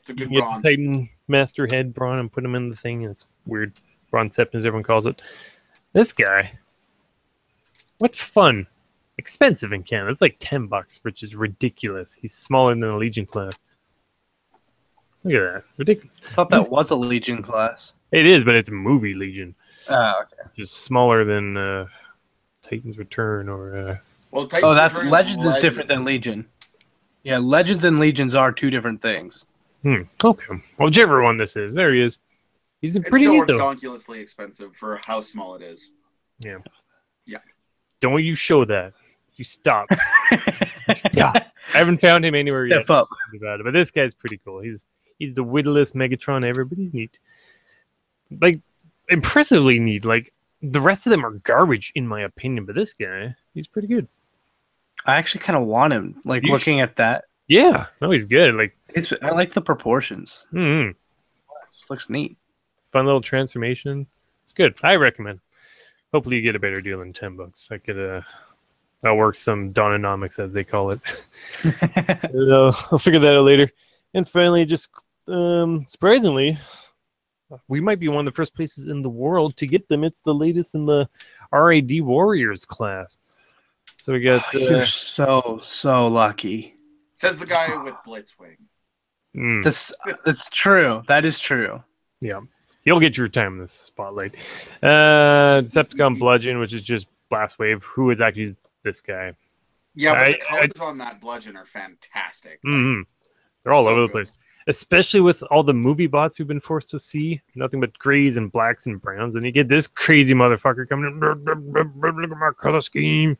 It's a good Brawn. Titan Master Head Brawn and put him in the thing, and it's weird. Brawn Sept, as everyone calls it. This guy. What fun. Expensive in Canada. It's like $10, which is ridiculous. He's smaller than a Legion class. Look at that. Ridiculous. I thought that was a Legion class. It is, but it's a movie Legion. Oh, okay. Just smaller than Titan's Return or... that's Legends is different than Legion. Yeah, Legends and Legions are 2 different things. Okay. Well, whichever one this is, there he is. He's pretty neat, though. It's ridiculously expensive for how small it is. Yeah. Yeah. Don't you show that. You stop. Stop. I haven't found him anywhere yet. Step up. But this guy's pretty cool. He's the whittlest Megatron ever, but he's neat. Like, impressively neat. Like, the rest of them are garbage, in my opinion. But this guy, he's pretty good. I actually kind of want him. Like, looking at that. Yeah. No, he's good. Like, I like the proportions. Mm-hmm. It looks neat. Fun little transformation. It's good. I recommend. Hopefully you get a better deal than $10. I could I'll work some Dononomics, as they call it. I'll figure that out later. And finally, just surprisingly, we might be one of the first places in the world to get them. It's the latest in the RAD Warriors class. So we got. You're so lucky. Says the guy with Blitzwing. That's true. That is true. Yeah, you'll get your time in this spotlight. Decepticon Bludgeon, which is just Blast Wave. Who is actually this guy? Yeah, but the colors on that Bludgeon are fantastic. Mm-hmm. They're all over the place, especially with all the movie bots we've been forced to see. Nothing but grays and blacks and browns, and you get this crazy motherfucker coming in. Look at my color scheme.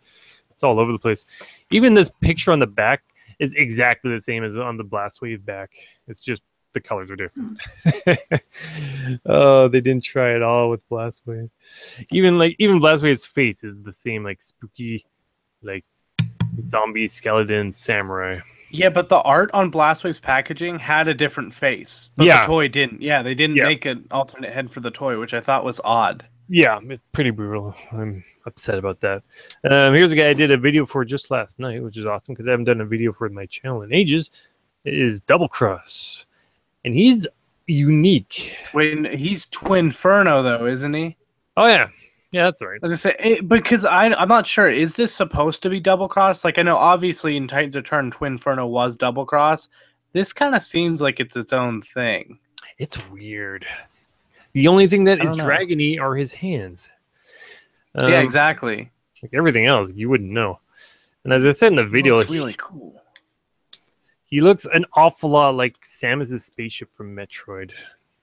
It's all over the place. Even this picture on the back is exactly the same as on the Blast Wave back. It's just the colors are different. Oh, they didn't try it all with Blast Wave. Even Blast Wave's face is the same, like spooky, like zombie skeleton samurai. Yeah, but the art on Blast Wave's packaging had a different face. But the toy didn't. Yeah, they didn't make an alternate head for the toy, which I thought was odd. Yeah, it's pretty brutal. I'm upset about that. Here's a guy I did a video for just last night, which is awesome because I haven't done a video for my channel in ages. It is Double Cross. And he's unique. He's Twinferno, though, isn't he? Oh, yeah. Yeah, that's right. I was going to say, because I'm not sure. Is this supposed to be Double Cross? Like, I know, obviously, in Titans Return, Twinferno was Double Cross. This kind of seems like it's its own thing. It's weird. The only thing that is dragony are his hands. Yeah, exactly. Like everything else, you wouldn't know. And as I said in the video, it's really cool. He looks an awful lot like Samus's spaceship from Metroid.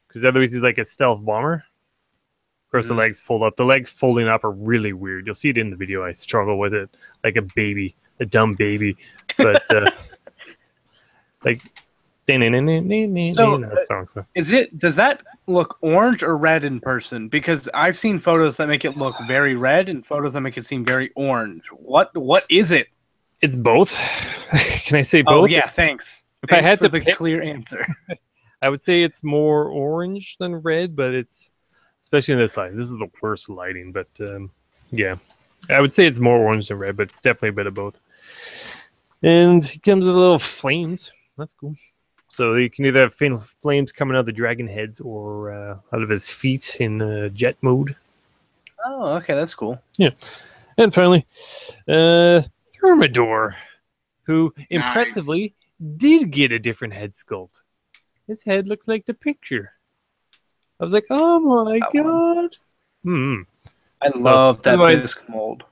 Because otherwise he's like a stealth bomber. Of course, the legs fold up. The legs folding up are really weird. You'll see it in the video. I struggle with it like a baby, a dumb baby. But, like... that song, so. Does that look orange or red in person? Because I've seen photos that make it look very red and photos that make it seem very orange. What is it? It's both. Can I say both? Oh yeah, thanks. If I had to pick a clear answer, I would say it's more orange than red, but it's especially in this light. This is the worst lighting, but yeah, I would say it's more orange than red, but it's definitely a bit of both. And he comes with little flames. That's cool. So you can either have flames coming out of the dragon heads or out of his feet in jet mode. Oh, okay, that's cool. Yeah. And finally, Thermidor, who impressively did get a different head sculpt. His head looks like the picture. I was like, oh my god. I love that bisque mold.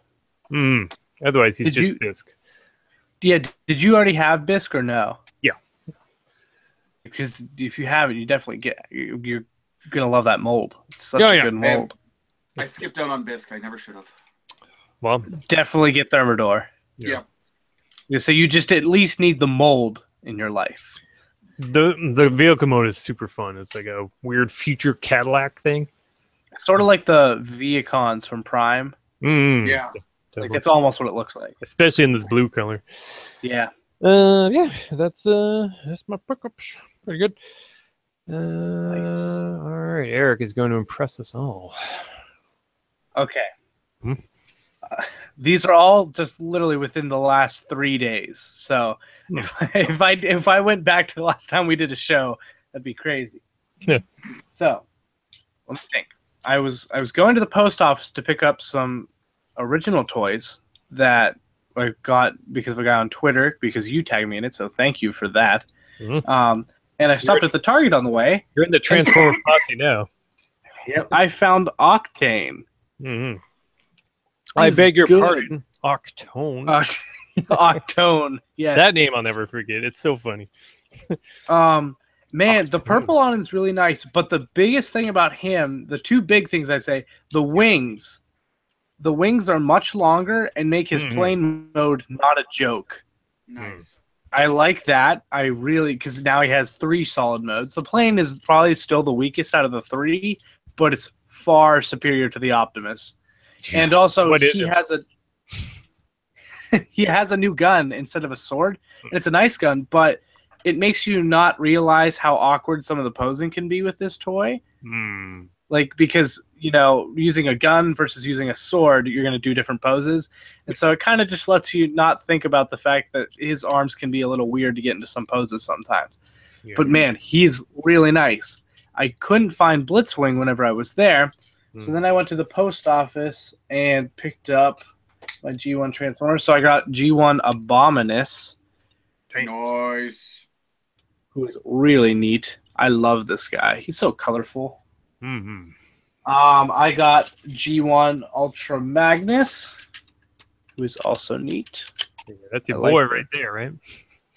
Otherwise, he's just bisque. Yeah, did you already have bisque or no? Yeah. Because if you have it, you definitely you're gonna love that mold. It's such a good mold. I skipped out on bisque. I never should have. Well, definitely get Thermidor. Yeah. So you just at least need the mold in your life. The vehicle mode is super fun. It's like a weird future Cadillac thing. Sort of like the Viacons from Prime. Yeah. Like it's almost what it looks like. Especially in this blue color. Yeah. Yeah, that's my pickups. Pretty good. Nice. All right, Eric is going to impress us all. Okay. These are all just literally within the last 3 days. So if I went back to the last time we did a show, that'd be crazy. Yeah. So let me think. I was going to the post office to pick up some original toys that I got because of a guy on Twitter, because you tagged me in it, so thank you for that. And I stopped at the Target on the way. You're in the Transformer posse now. Yep. I found Octane. I beg your pardon. Octone. Octone, yes. That name I'll never forget. It's so funny. Man, the purple on him is really nice, but the biggest thing about him, the two big things I'd say, the wings the wings are much longer and make his plane mode not a joke. Nice. I like that. I really, because now he has 3 solid modes. The plane is probably still the weakest out of the 3, but it's far superior to the Optimus. And also, he has a new gun instead of a sword. And it's a nice gun, but it makes you not realize how awkward some of the posing can be with this toy. Like, because, you know, using a gun versus using a sword, you're going to do different poses. And so it kind of just lets you not think about the fact that his arms can be a little weird to get into some poses sometimes. Yeah. But, man, he's really nice. I couldn't find Blitzwing whenever I was there. So then I went to the post office and picked up my G1 Transformer. So I got G1 Abominus. Nice. Who is really neat. I love this guy. He's so colorful. I got G1 Ultra Magnus, who is also neat. Yeah, that's your boy right there, right?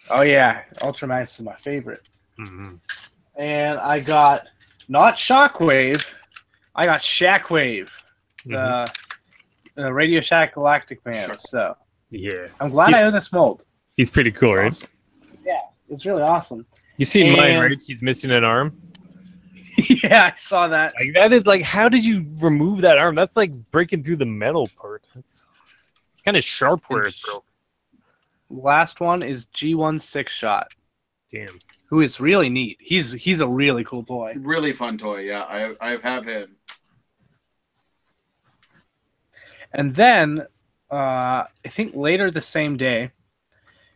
Oh, yeah. Ultra Magnus is my favorite. And I got not Shockwave. I got Shackwave, the Radio Shack Galactic Man. So yeah, I'm glad I own this mold. He's pretty cool, right? Awesome. Yeah, it's really awesome. You've seen mine, right? He's missing an arm. Yeah, I saw that. Like, that is like, how did you remove that arm? That's like breaking through the metal part. It's kind of sharp where it's broke. Last one is G1 Six Shot. Damn. Who is really neat. He's a really cool toy. Really fun toy. Yeah, I have him. And then I think later the same day,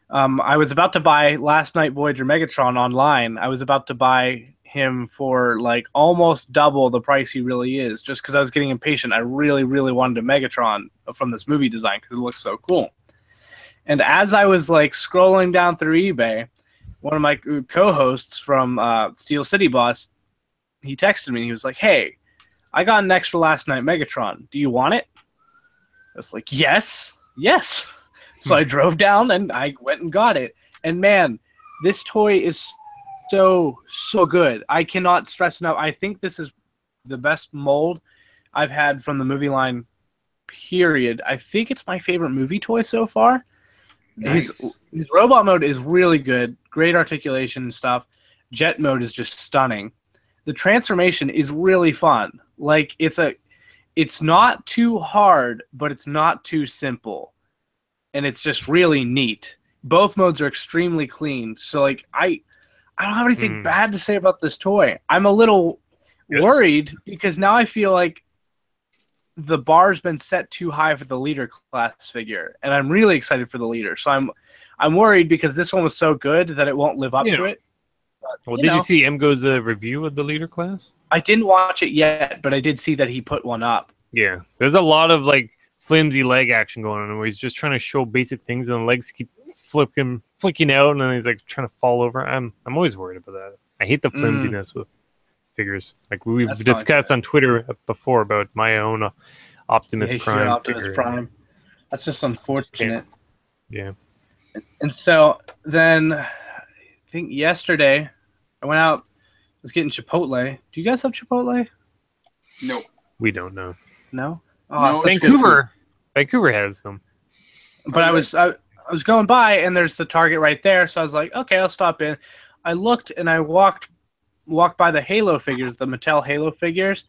I was about to buy Last Night Voyager Megatron online. I was about to buy him for like almost double the price he really is, just because I was getting impatient. I really, really wanted a Megatron from this movie design because it looks so cool. And as I was like scrolling down through eBay, one of my co-hosts from Steel City Boss, he texted me. He was like, "Hey, I got an extra Last Night Megatron. Do you want it?" I was like, yes. So I drove down and I went and got it. And man, this toy is so good. I cannot stress enough. I think this is the best mold I've had from the movie line, period. I think it's my favorite movie toy so far. Nice. His robot mode is really good. Great articulation and stuff. Jet mode is just stunning. The transformation is really fun. Like, it's not too hard, but it's not too simple. And it's just really neat. Both modes are extremely clean. So, like, I don't have anything bad to say about this toy. I'm a little worried because now I feel like the bar's been set too high for the leader class figure, and I'm really excited for the leader. So I'm worried because this one was so good that it won't live up to it. But, well, did you see Emgo's review of the leader class? I didn't watch it yet, but I did see that he put one up. Yeah, there's a lot of like flimsy leg action going on where he's just trying to show basic things, and the legs keep flicking out, and then he's like trying to fall over. I'm always worried about that. I hate the flimsiness with figures. Like we've discussed on Twitter before about my own Optimus Prime. Optimus Prime. That's just unfortunate. Yeah. And so then I think yesterday I went out, was getting Chipotle. Do you guys have Chipotle? Nope. We don't know. No? Oh, no, Vancouver has them. But I was going by and there's the Target right there, so I was like, okay, I'll stop in. I looked and I walked by the Halo figures, the Mattel Halo figures,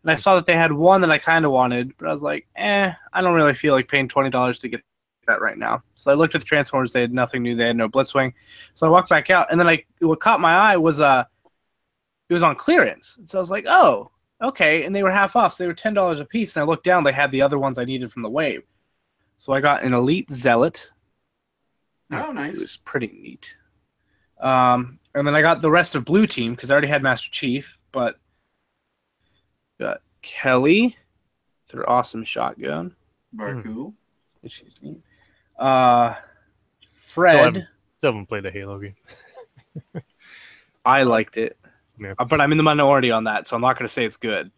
and I saw that they had one that I kind of wanted, but I was like, I don't really feel like paying $20 to get that right now. So I looked at the Transformers. They had nothing new. They had no Blitzwing. So I walked back out, and then what caught my eye was it was on clearance. So I was like, oh, okay, and they were half off, so they were $10 a piece, and I looked down. They had the other ones I needed from the wave. So I got an Elite Zealot. Oh, nice. It was pretty neat. And then I got the rest of Blue Team because I already had Master Chief, but got Kelly, their awesome shotgun. Very cool. She's neat. Fred. Still haven't played a Halo game. I liked it. Yeah. But I'm in the minority on that, so I'm not going to say it's good.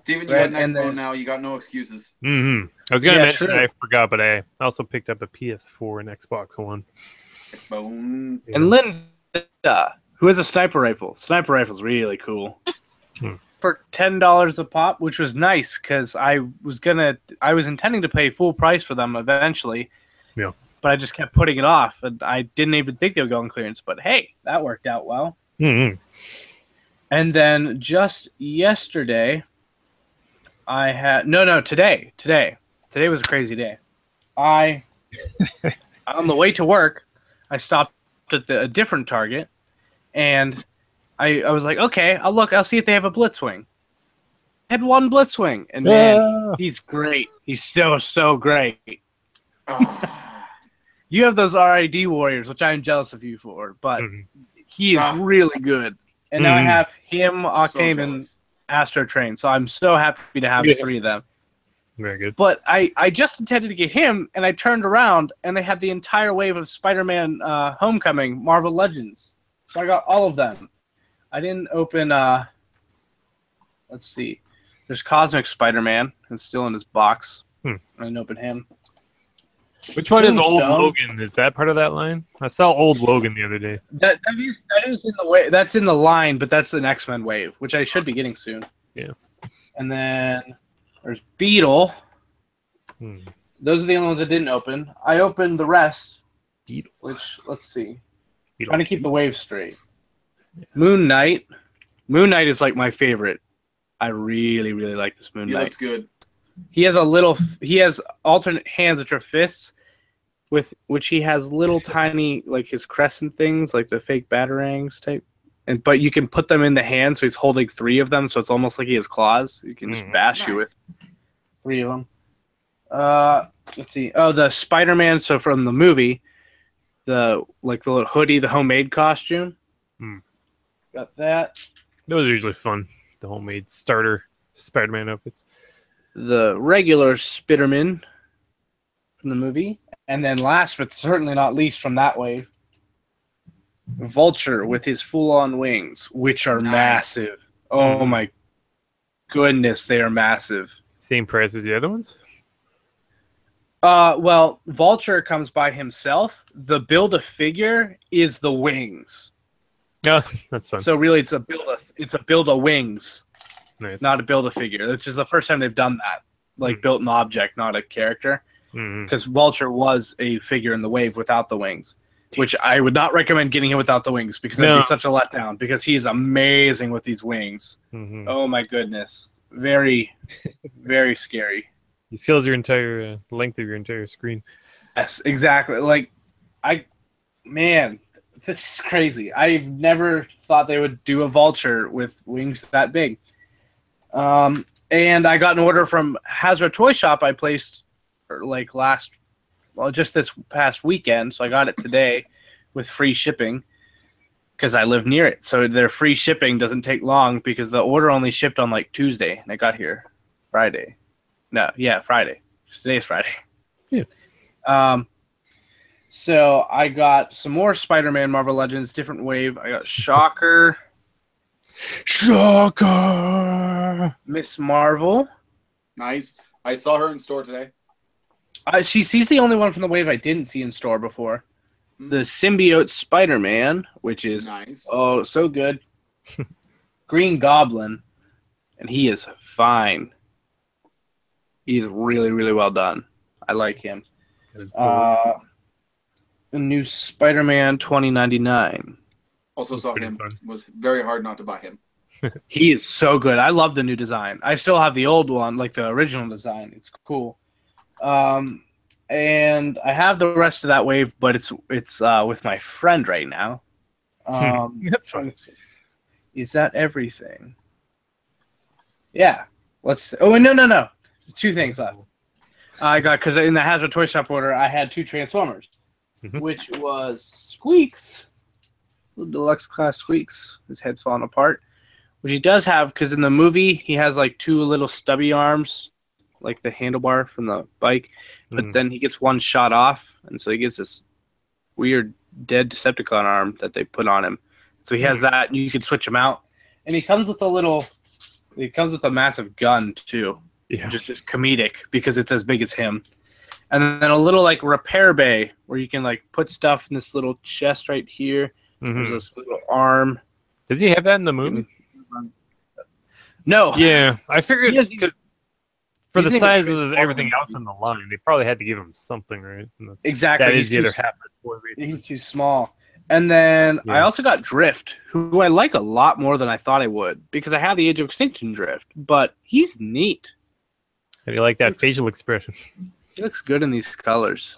Steven, you got an Expo now. You got no excuses. I was going to mention it, I forgot, but I also picked up a PS4 and Xbox One. Expo. Yeah. And Linda, who has a sniper rifle. Sniper rifle's really cool. for $10 a pop, which was nice because I was intending to pay full price for them eventually. Yeah. But I just kept putting it off, and I didn't even think they would go on clearance. But hey, that worked out well. Mm-hmm. And then just yesterday, I had today. Today was a crazy day. On the way to work, I stopped at a different Target, and I was like, okay, I'll see if they have a Blitzwing. I had one Blitzwing, and man, he's great. He's so great. You have those RID Warriors, which I'm jealous of you for, but he is really good. And now I have him, Octane, and Astro Train, so I'm so happy to have the three of them. Very good. But I just intended to get him, and I turned around, and they had the entire wave of Spider-Man Homecoming Marvel Legends. So I got all of them. I didn't open, let's see. There's Cosmic Spider-Man. It's still in his box. I didn't open him. Which one is Old Logan? Is that part of that line? I saw Old Logan the other day. That is in the way. That's in the line, but that's an X-Men wave, which I should be getting soon. Yeah. And then there's Beetle. Those are the only ones I didn't open. I opened the rest. Beetle. Which, let's see. Beetle. Trying to keep the wave straight. Yeah. Moon Knight. Moon Knight is like my favorite. I really like this Moon Knight. He looks good. He has alternate hands, which are fists, with which he has little tiny, like his crescent things, like the fake batarangs type. But you can put them in the hand, so he's holding three of them, so it's almost like he has claws. You can just bash you with three of them. Let's see. Oh, the Spider-Man. So from the movie, the little hoodie, the homemade costume. Got that. Those are usually fun. The homemade starter Spider-Man outfits. The regular Spider-Man from the movie. And then last but certainly not least from that wave, Vulture with his full-on wings, which are massive. Oh my goodness, they are massive. Same price as the other ones? Well, Vulture comes by himself. The Build-A-Figure is the wings. Yeah, that's fun. So really, it's a Build-A-Wings. Nice. Not a Build-A-Figure, which is the first time they've done that. Like, built an object, not a character. Because Vulture was a figure in the wave without the wings, which I would not recommend getting him without the wings because that'd be such a letdown because he's amazing with these wings. Oh, my goodness. Very, very scary. He fills your entire length of your entire screen. Yes, exactly. Man, this is crazy. I've never thought they would do a Vulture with wings that big. And I got an order from Hasbro Toy Shop I placed just this past weekend. So I got it today with free shipping because I live near it. So their free shipping doesn't take long because the order only shipped on Tuesday and I got here Friday. Friday. Today's Friday. Yeah. So I got some more Spider-Man Marvel Legends, different wave. I got Shocker. Miss Marvel. Nice. I saw her in store today. She's the only one from the wave I didn't see in store before. The Symbiote Spider-Man, which is so good. Green Goblin, and he is fine. He's really, really well done. I like him. The new Spider-Man 2099. Also saw him. It was very hard not to buy him. He is so good. I love the new design. I still have the old one, like the original design. It's cool. And I have the rest of that wave, but it's with my friend right now. That's fine. Is that everything? Yeah. No. 2 things left. I got, because in the Hasbro Toy Shop order, I had 2 Transformers, which was Squeaks, the deluxe class Squeaks. His head's falling apart, which he does have, because in the movie, he has 2 little stubby arms, like the handlebar from the bike, but then he gets one shot off, and so he gets this weird dead Decepticon arm that they put on him. So he has that, and you can switch him out. And he comes with a massive gun, too. Yeah. Just comedic, because it's as big as him. And then a little, repair bay, where you can, put stuff in this little chest right here. There's this little arm. Does he have that in the movie? No. Yeah, I figured for the he's size of everything else in the line, they probably had to give him something, right? Exactly. That is the other half of the toy, basically. He's too small. And then I also got Drift, who I like a lot more than I thought I would, because I have the Age of Extinction Drift, but he's neat. How do you like that facial expression? He looks good in these colors.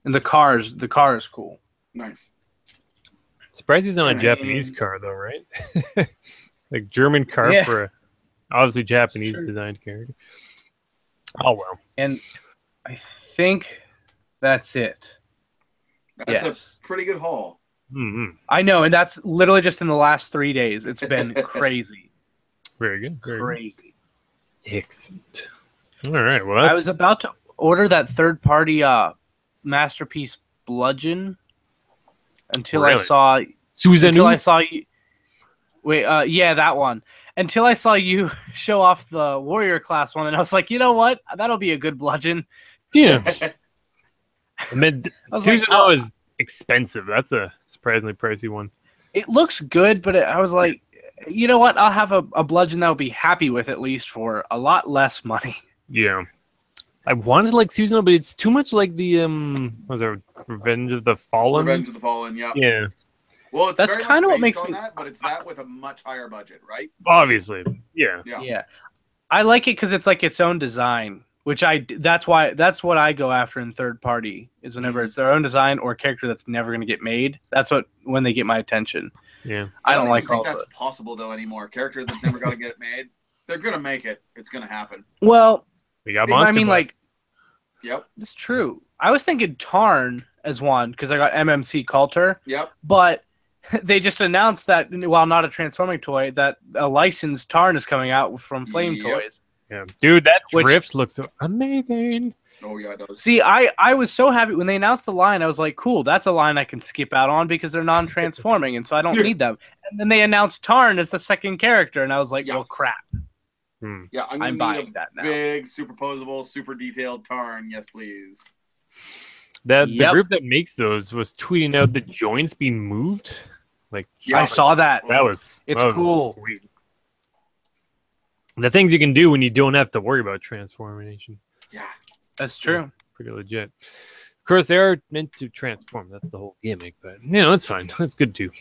And the car is cool. Nice. Surprised he's not a Japanese car, though, right? Like German car for a obviously Japanese designed character. Oh, well. And I think that's it. That's a pretty good haul. Mm-hmm. I know, and that's literally just in the last 3 days. It's been crazy. Very good. Crazy. Excellent. All right. Well, I was about to order that third-party Masterpiece Bludgeon until I saw Susanoo? Until I saw you. Wait, yeah, that one. Until I saw you show off the Warrior class one, and I was like, you know what? That'll be a good bludgeon. Yeah. I mean, Susanoo is expensive. That's a surprisingly pricey one. It looks good, but I was like, you know what? I'll have a bludgeon that I'll be happy with at least for a lot less money. Yeah. I wanted like Susanoo, but it's too much like the was there Revenge of the Fallen? Revenge of the Fallen, yeah. Yeah. Well, that's kind of what makes me that, but it's that with a much higher budget, right? Obviously. Yeah. I like it because it's like its own design, which that's what I go after in third party is whenever it's their own design or a character that's never going to get made. That's when they get my attention. Yeah. I don't think that's possible though anymore. Character that's never going to get made, they're going to make it. It's going to happen. Well, we got Monster Blast. like, yep, it's true. I was thinking Tarn as one because I got MMC Coulter. Yep, but they just announced that, while not a transforming toy, that a licensed Tarn is coming out from Flame Toys. Yeah, dude, that Drift looks amazing. Oh yeah, it does. See, I was so happy when they announced the line. I was like, cool, that's a line I can skip out on because they're non-transforming, and so I don't need them. And then they announced Tarn as the second character, and I was like, well, crap. Yeah, I'm buying that now. Big, superposable, super detailed Tarn. Yes, please. The group that makes those was tweeting out the joints being moved. Like, I saw that. It's cool. Sweet. The things you can do when you don't have to worry about transformation. Yeah, that's true. Pretty legit. Of course, they are meant to transform. That's the whole gimmick, but it's fine. It's good too.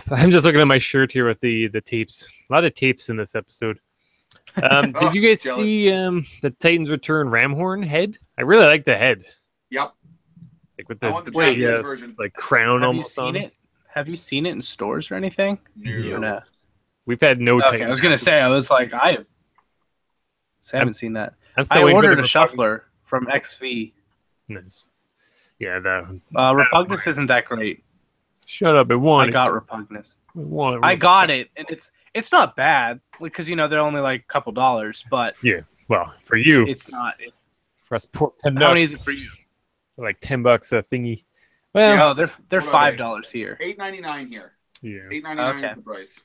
I'm just looking at my shirt here with the tapes. A lot of tapes in this episode. Did you guys see the Titans Return Ramhorn head? I really like the head. Yep. Like with the version. Like crown almost on it. Have you seen it in stores or anything? No. We've had no. Okay, I was gonna say. I was like, I haven't seen that. I ordered a shuffler from XV. Nice. Yeah, that. Repugnus isn't that great. Shut up! I got Repugnus. I got it, and it's not bad because they're only like a couple dollars, but well, for you, it's not. For us, poor $10. How many is it for you? Like $10 a thingy. Well, they're $5 here. $8.99 here. Yeah, $8.99 is the price.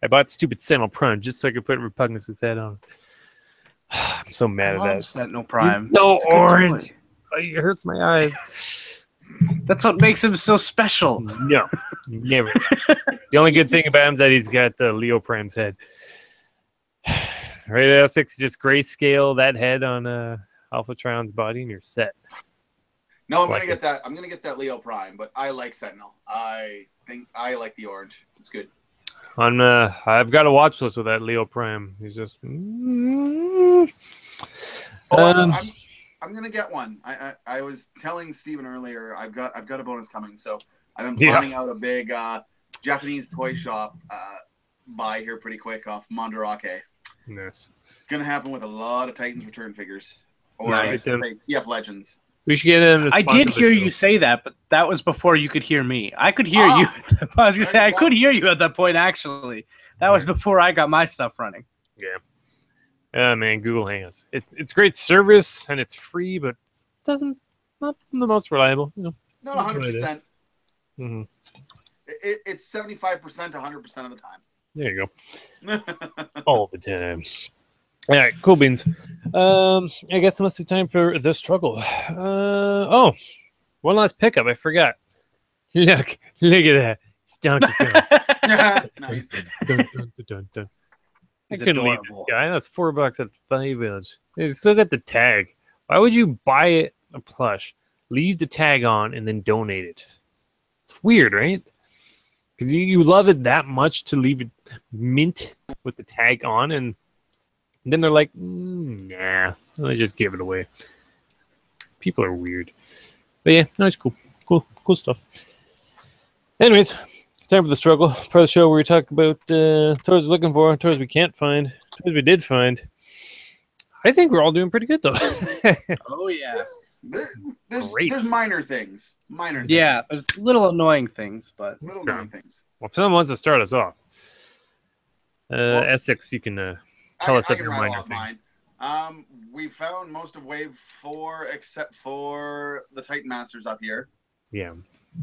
I bought stupid Sentinel Prime just so I could put Repugnus' head on. I'm so mad at that. Sentinel Prime. He's so orange. It hurts my eyes. That's what makes him so special. No, never. The only good thing about him is that he's got the Leo Prime's head. Right, L6, just grayscale that head on Alpha Trion's body, and you're set. No, I'm gonna get that. I'm gonna get that Leo Prime, but I like Sentinel. I think I like the orange. It's good. I've got a watch list with that Leo Prime. He's just. I'm gonna get one. I was telling Steven earlier. I've got a bonus coming, so I've been planning out a big Japanese toy shop buy here pretty quick off Mandarake. Nice. Gonna happen with a lot of Titans Return figures, or nice. TF Legends. We should get him. I did hear you say that, but that was before you could hear me. I could hear you. I was gonna say I could hear you at that point. Actually, that was before I got my stuff running. Yeah. Man, Google Hangouts. It's great service and it's free, but it not the most reliable. Not 100%. Mm-hmm. It's 75% 100% of the time. There you go. All the time. All right, cool beans. I guess it must be time for the struggle. One last pickup. I forgot. Look at that. It's Donkey Kong. Nice. Dun, dun, dun, dun, dun. I He's couldn't leave adorable. it. Yeah, that's $4 at Value Village. They still got the tag. Why would you buy it a plush, leave the tag on, and then donate it? It's weird, right? Because you love it that much to leave it mint with the tag on, and then they're like, nah, and they just give it away. People are weird. But yeah, no, it's cool. Cool stuff. Anyways, time for the struggle. Part of the show where we talk about toys we're looking for, toys we can't find, toys we did find. I think we're all doing pretty good, though. Oh, yeah. There's minor things. Yeah, there's little annoying things, but... Little annoying things. Well, if someone wants to start us off, Essex, you can tell us if you're minor thing. We found most of Wave 4 except for the Titan Masters up here. Yeah.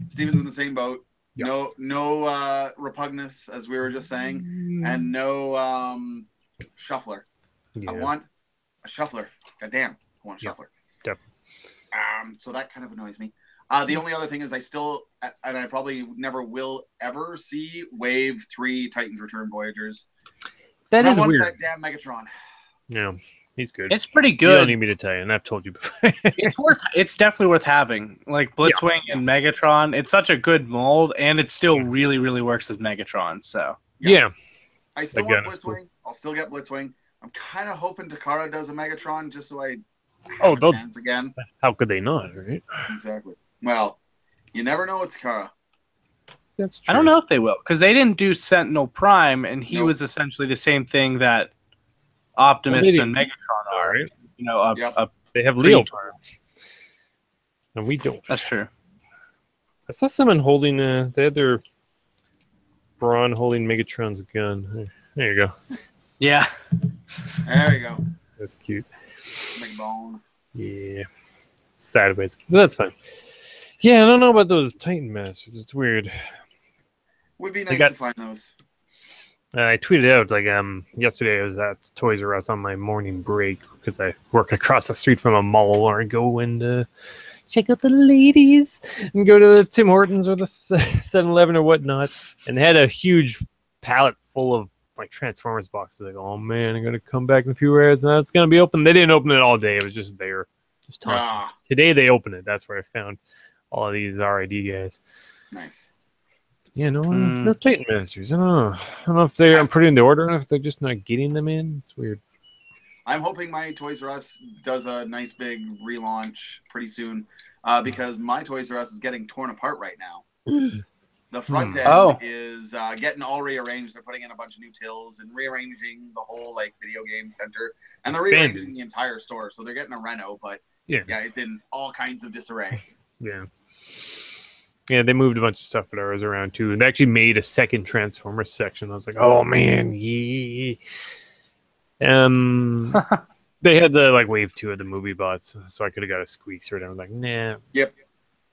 Steven's in the same boat. Yep. No Repugnus, as we were just saying, and no Shuffler. Yeah. I want a Shuffler. Goddamn, I want a Shuffler. Yep. So that kind of annoys me. The only other thing is I still, and I probably never will ever see Wave 3 Titans Return Voyagers. That is weird. weird. That damn Megatron. Yeah, he's good. It's pretty You good. don't need me to tell you, and I've told you before. It's definitely worth having. Like Blitzwing and Megatron, it's such a good mold, and it still really, really works as Megatron. So yeah. I still want Blitzwing. Cool. I'll still get Blitzwing. I'm kind of hoping Takara does a Megatron just so I have a chance again. How could they not, right? Exactly. Well, you never know with Takara. That's true. I don't know if they will, because they didn't do Sentinel Prime, and he was essentially the same thing that Optimus and Megatron are. Right. You know, they have Leo Prime, and we don't. That's true. I saw someone holding. They had their Brawn holding Megatron's gun. There you go. Yeah. There you go. That's cute. Big bone. Yeah. Sideways. But that's fine. Yeah, I don't know about those Titan Masters. It's weird. Would be nice to find those. I tweeted out yesterday I was at Toys R Us on my morning break because I work across the street from a mall where I go and check out the ladies and go to Tim Hortons or the 7-Eleven or whatnot. And they had a huge pallet full of like Transformers boxes. Like, oh man, I'm gonna come back in a few hours and it's gonna be open. They didn't open it all day. It was just there, just taunting. Today they opened it. That's where I found all of these RID guys. Nice. Yeah, no Titan Masters. I don't know if they're putting the order or if they're just not getting them in. It's weird. I'm hoping my Toys R Us does a nice big relaunch pretty soon because my Toys R Us is getting torn apart right now. The front end is getting all rearranged. They're putting in a bunch of new tills and rearranging the whole like video game center, and they're rearranging the entire store. So they're getting a reno, but yeah, it's in all kinds of disarray. Yeah. Yeah, they moved a bunch of stuff at ours around too. They actually made a second Transformers section. I was like, oh man, yeah. They had the like wave 2 of the movie bots, so I could have got a Squeaks or whatever. I was like, nah. Yep.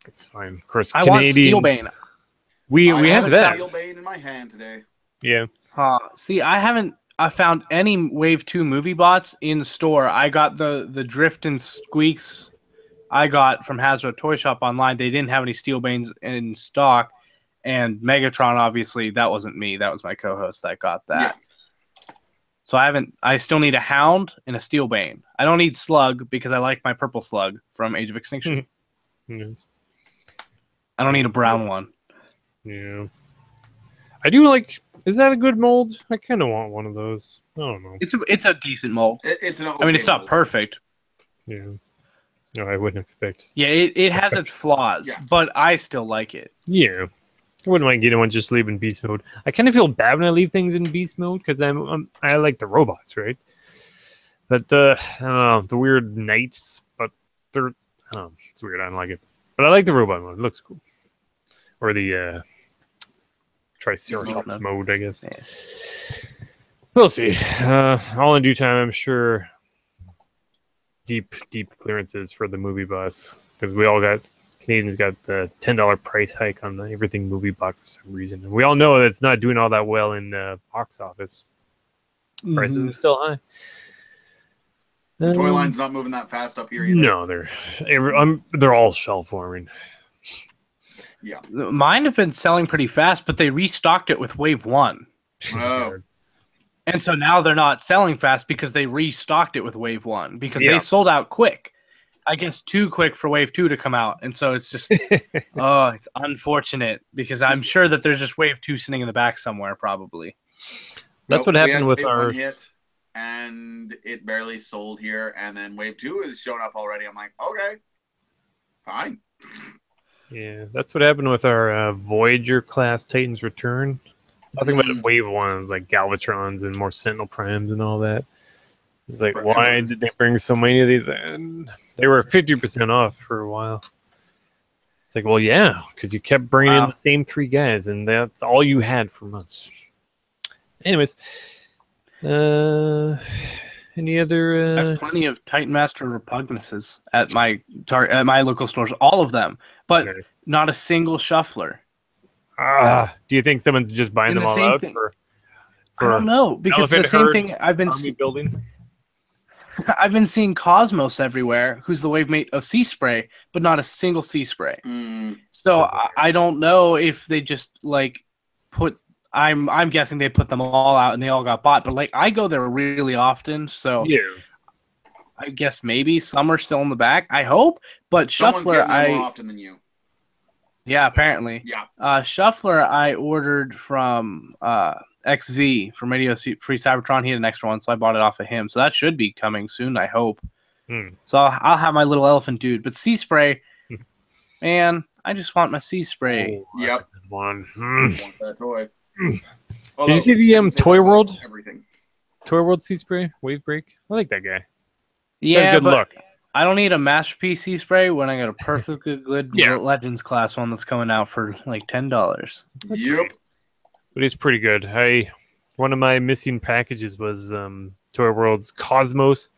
It's fine. Of course, I Canadians, want Steelbane. We have that. Steelbane in my hand today. Yeah. See, I found any wave 2 movie bots in store. I got the Drift and Squeaks I got from Hasbro Toy Shop online. They didn't have any Steelbanes in stock. And Megatron, obviously, that wasn't me. That was my co-host that got that. Yeah. So I still need a Hound and a Steelbane. I don't need Slug because I like my purple Slug from Age of Extinction. Yes. I don't need a brown one. Yeah. I do like... Is that a good mold? I kind of want one of those. I don't know. It's a decent mold. It's it's not perfect. Yeah. No, I wouldn't expect. Yeah, it has its flaws, but I still like it. Yeah. I wouldn't mind getting one just leaving beast mode. I kind of feel bad when I leave things in beast mode because I like the robots, right? But I don't know, the weird knights, but they're I don't know, it's weird. I don't like it, but I like the robot mode. It looks cool. Or the Triceratops mode, I guess. Yeah. We'll see. All in due time, I'm sure. Deep clearances for the movie bus because Canadians got the $10 price hike on the everything movie box for some reason, and we all know that it's not doing all that well in box office. Prices are still high. The toy line's not moving that fast up here either. No, they're all shelf warming. Yeah. Mine have been selling pretty fast, but they restocked it with Wave 1. Oh. And so now they're not selling fast because they restocked it with Wave 1 because they sold out quick. I guess too quick for Wave 2 to come out. And so it's just, it's unfortunate because I'm sure that there's just Wave 2 sitting in the back somewhere probably. That's what happened with our... Wave 1 hit, and it barely sold here. And then Wave 2 is showing up already. I'm like, okay, fine. Yeah, that's what happened with our Voyager class Titan's Return. Talking about Wave 1, like Galvatrons and more Sentinel Primes and all that. It's like, why did they bring so many of these in? They were 50% off for a while. It's like, well, yeah, because you kept bringing in the same 3 guys, and that's all you had for months. Anyways, any other? I have plenty of Titan Master Repugnaces at my local stores, all of them, but not a single Shuffler. Do you think someone's just buying them all out for I don't know, because the same thing I've been building. I've been seeing Cosmos everywhere, who's the wave mate of Sea Spray, but not a single Sea Spray. So I don't know if they just like put. I'm guessing they put them all out and they all got bought. But like I go there really often, so I guess maybe some are still in the back. I hope, but Shuffler more often than you. Yeah, apparently. Yeah. Shuffler I ordered from XV from Radio Free Cybertron. He had an extra one, so I bought it off of him. So that should be coming soon, I hope. So I'll have my little elephant dude. But Sea Spray, man, I just want my Sea Spray. That's a good one. I want that toy. Did you see the Toy World? Everything. Toy World Sea Spray? Wave Break? I like that guy. Yeah, good but look. I don't need a Masterpiece Sea Spray when I got a perfectly good Legends class one that's coming out for like $10. Yep. But it's pretty good. One of my missing packages was Toy World's Cosmos.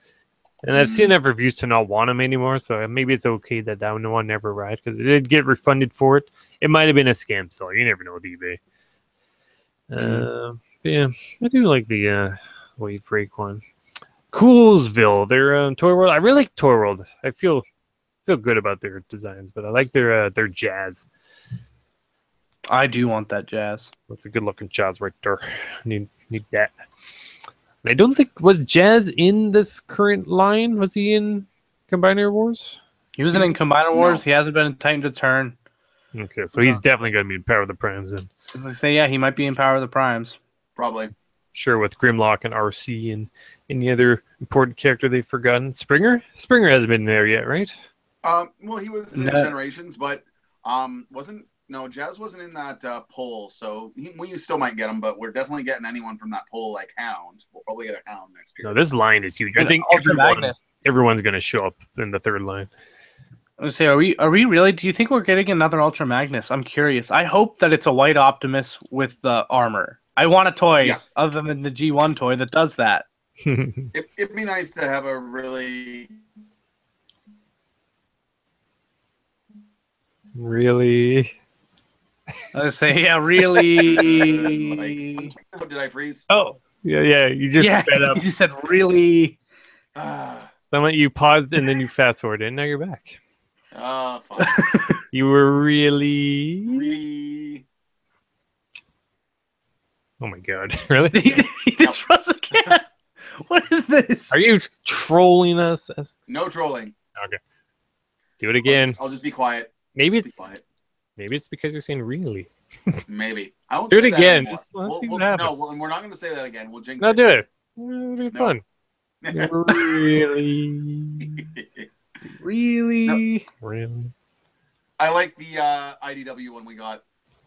And I've seen enough reviews to not want them anymore, so maybe it's okay that one never arrived, because it did get refunded for it. It might have been a scam seller. You never know with eBay. Yeah, I do like the Wave Break one. Coolsville, their Toy World. I really like Toy World. I feel good about their designs, but I like their Jazz. I do want that Jazz. That's a good looking Jazz right there. Need that. And I don't think was Jazz in this current line. Was he in Combiner Wars? He wasn't in Combiner Wars. He hasn't been in Titan's Return. Okay, so he's definitely going to be in Power of the Primes then. I say, yeah, he might be in Power of the Primes. Probably. Sure, with Grimlock and RC and any other important character they've forgotten. Springer? Springer hasn't been there yet, right? Well, he was in Generations, but Jazz wasn't in that poll, so we still might get him, but we're definitely getting anyone from that poll like Hound. We'll probably get a Hound next year. No, this line is huge. I think everyone's going to show up in the third line. I was say, are we really? Do you think we're getting another Ultra Magnus? I'm curious. I hope that it's a white Optimus with the armor. I want a toy other than the G1 toy that does that. It'd be nice to have a really... Really? I was say, yeah, really. Did I freeze? Oh, yeah. You just sped up. You just said really. Then you paused and then you fast forwarded, and now you're back. Fine. You were really. Oh my god! Really? He just froze again. What is this? Are you trolling us? No trolling. Okay. Do it again. I'll just be quiet. Maybe it's because you're saying really. Maybe. I won't do it again. Just let's see what happens. No, we're not going to say that again. We'll jinx it. No, do it. It'll be fun. Really? Really? I like the IDW one we got.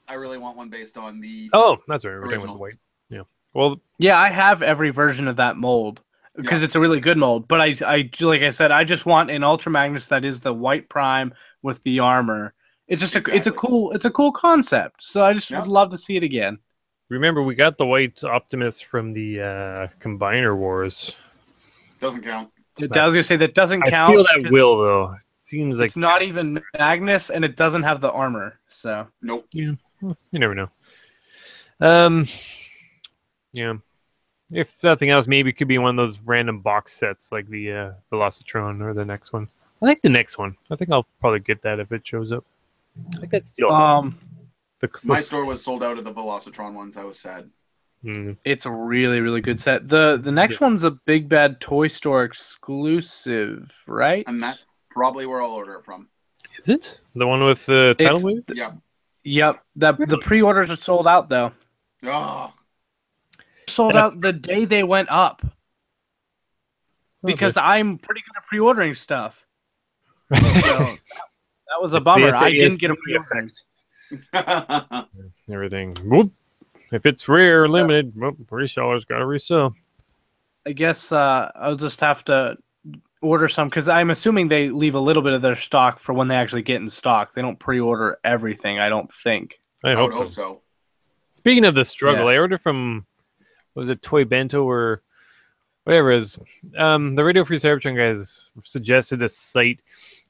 I really want one based on the. Oh, that's right. We're talking with the white. Yeah. Well. Yeah, I have every version of that mold because it's a really good mold. But I like I said, I just want an Ultra Magnus that is the white Prime with the armor. It's just it's a cool concept. So I just would love to see it again. Remember, we got the white Optimus from the Combiner Wars. Doesn't count. I was gonna say that doesn't count. I feel that will though. It seems like it's not even Magnus, and it doesn't have the armor. So nope. Yeah, well, you never know. Yeah. If nothing else, maybe it could be one of those random box sets like the Velocitron or the next one. I like the next one. I think I'll probably get that if it shows up. I got Steel. My store was sold out of the Velocitron ones. I was sad. It's a really, really good set. The next one's a Big Bad Toy Store exclusive, right? And that's probably where I'll order it from. Is it? The one with the tidal wave? Yep. The pre-orders are sold out, though. Oh. Sold out the day they went up. Because I'm pretty good at pre-ordering stuff. So, that was a bummer. I didn't get a pre-order. Everything. Whoop. If it's rare or limited, resellers got to resell. I guess I'll just have to order some because I'm assuming they leave a little bit of their stock for when they actually get in stock. They don't pre-order everything, I don't think. I hope so. Speaking of the struggle, I ordered from, was it Toy Bento or whatever it is. The Radio Free Cybertron guys suggested a site,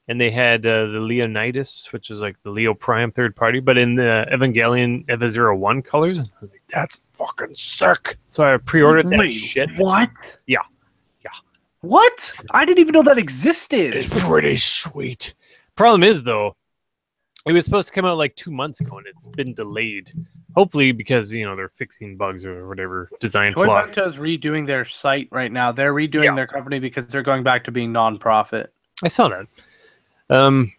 and they had the Leonidas, which is like the Leo Prime third party, but in the Evangelion Eva 01 colors. I was like, that's fucking sick. So I pre-ordered that shit. What? Yeah. What? I didn't even know that existed. It's pretty sweet. Problem is, though, it was supposed to come out like 2 months ago, and it's been delayed. Hopefully because, they're fixing bugs or whatever, design flaws. Toy is redoing their site right now. They're redoing their company because they're going back to being non-profit. I saw that.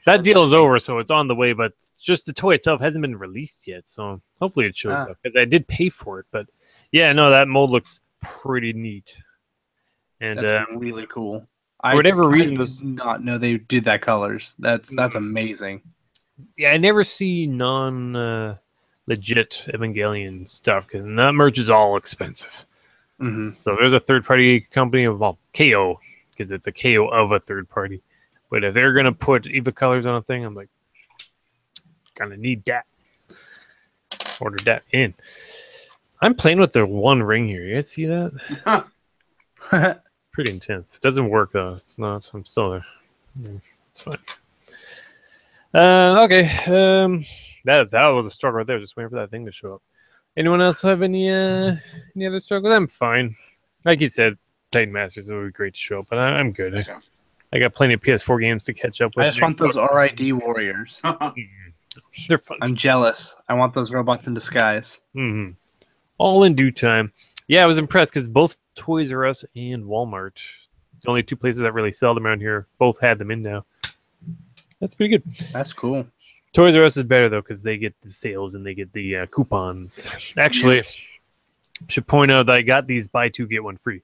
That deal is over, so it's on the way, but just the toy itself hasn't been released yet, so hopefully it shows up, because I did pay for it. But yeah, no, that mold looks pretty neat. And that's really cool. For whatever reason, I did not know they did that colors. That's amazing. Yeah, I never see legit Evangelion stuff, because that merch is all expensive. So there's a third-party company of KO, because it's a KO of a third party. But if they're gonna put Eva colors on a thing, I'm like, gonna need that. Order that in. I'm playing with the one ring here. You guys see that? It's pretty intense. It doesn't work though. It's not. I'm still there. It's fine. Okay. That was a struggle right there. Just waiting for that thing to show up. Anyone else have any other struggles? I'm fine. Like you said, Titan Masters would be great to show up, but I'm good. Okay. I got plenty of PS4 games to catch up with. I just want those RID warriors. They're fun. I'm jealous. I want those robots in disguise. All in due time. Yeah, I was impressed because both Toys R Us and Walmart, the only two places that really sell them around here, both had them in now. That's pretty good. That's cool. Toys R Us is better though because they get the sales and they get the coupons. Actually, I should point out that I got these buy two get one free.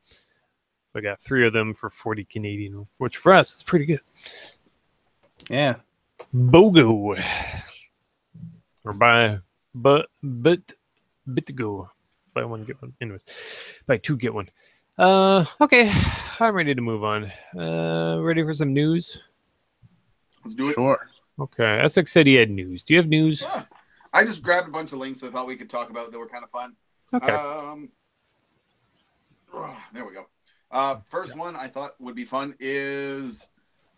I got 3 of them for 40 Canadian, which for us is pretty good. Yeah. BOGO. Or buy bit to go. Buy one, get one. Anyways, buy 2, get 1. Okay. I'm ready to move on. Ready for some news? Let's do it. Sure. Okay. Essex said he had news. Do you have news? Yeah. I just grabbed a bunch of links I thought we could talk about that were kind of fun. Okay. There we go. First one I thought would be fun is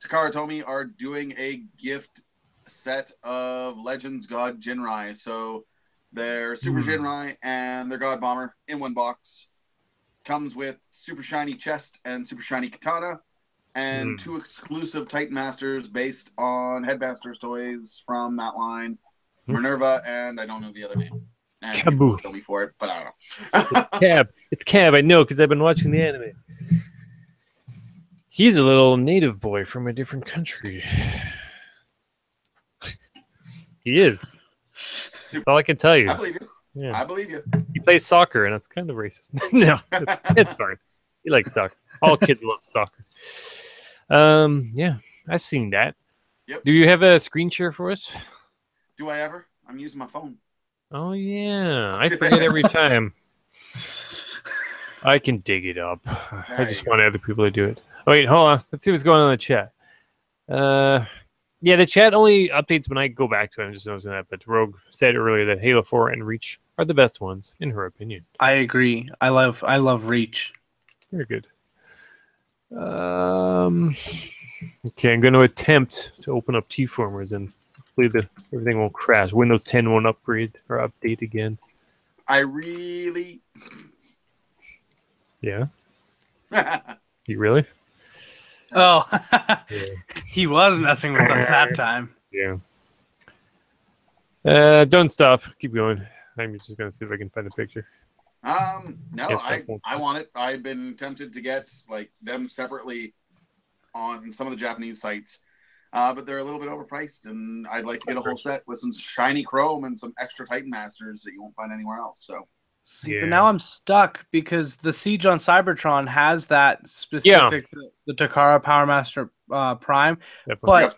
Takara Tomy are doing a gift set of Legends God Jinrai. So their Super Jinrai and their God Bomber in one box. Comes with super shiny chest and super shiny katana. And 2 exclusive Titan Masters based on Headmasters toys from that line. Minerva and I don't know the other name. And Kaboo. Kill me for it, but I don't know. Cab. It's Cab, I know, because I've been watching the anime. He's a little native boy from a different country. He is. That's all I can tell you. I believe you. Yeah. I believe you. He plays soccer, and it's kind of racist. No, it's fine. He likes soccer. All kids love soccer. Yeah, I've seen that. Yep. Do you have a screen share for us? Do I ever? I'm using my phone. Oh, yeah. I forget every time. I can dig it up. I just want other people to do it. Oh, wait, hold on. Let's see what's going on in the chat. Yeah, the chat only updates when I go back to it. I'm just noticing that. But Rogue said earlier that Halo 4 and Reach are the best ones, in her opinion. I agree. I love Reach. Very good. Okay, I'm going to attempt to open up T-Formers and hopefully everything won't crash. Windows 10 won't upgrade or update again. I really... Yeah? You really? Oh, Yeah. he was messing with us that time. Yeah. Don't stop. Keep going. I'm just gonna see if I can find a picture. No, I want it. I've been tempted to get like them separately on some of the Japanese sites, but they're a little bit overpriced, and I'd like to get a whole set with some shiny chrome and some extra Titan Masters that you won't find anywhere else. So. See, but now I'm stuck because the Siege on Cybertron has that specific the Takara Power Master Prime, but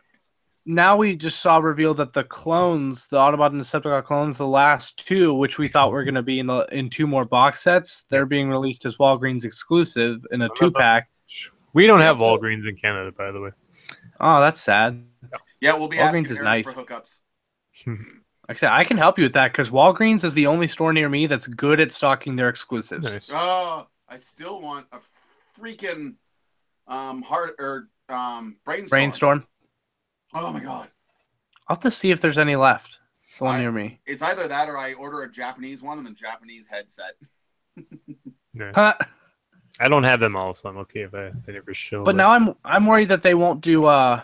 now we just saw reveal that the clones, the Autobot and Decepticon clones, the last two, which we thought were going to be in 2 more box sets, they're being released as Walgreens exclusive in a 2-pack. We don't have Walgreens in Canada, by the way. Oh, that's sad. Yeah, we'll be Walgreens is nice. For hookups. Like I said, I can help you with that because Walgreens is the only store near me that's good at stocking their exclusives. Nice. I still want a freaking Brainstorm. Oh my god! I'll have to see if there's any left. The one near me. It's either that or I order a Japanese one and a Japanese headset. Nice. I don't have them all, so I'm okay if they never show. But now I'm worried that they won't do. Oh,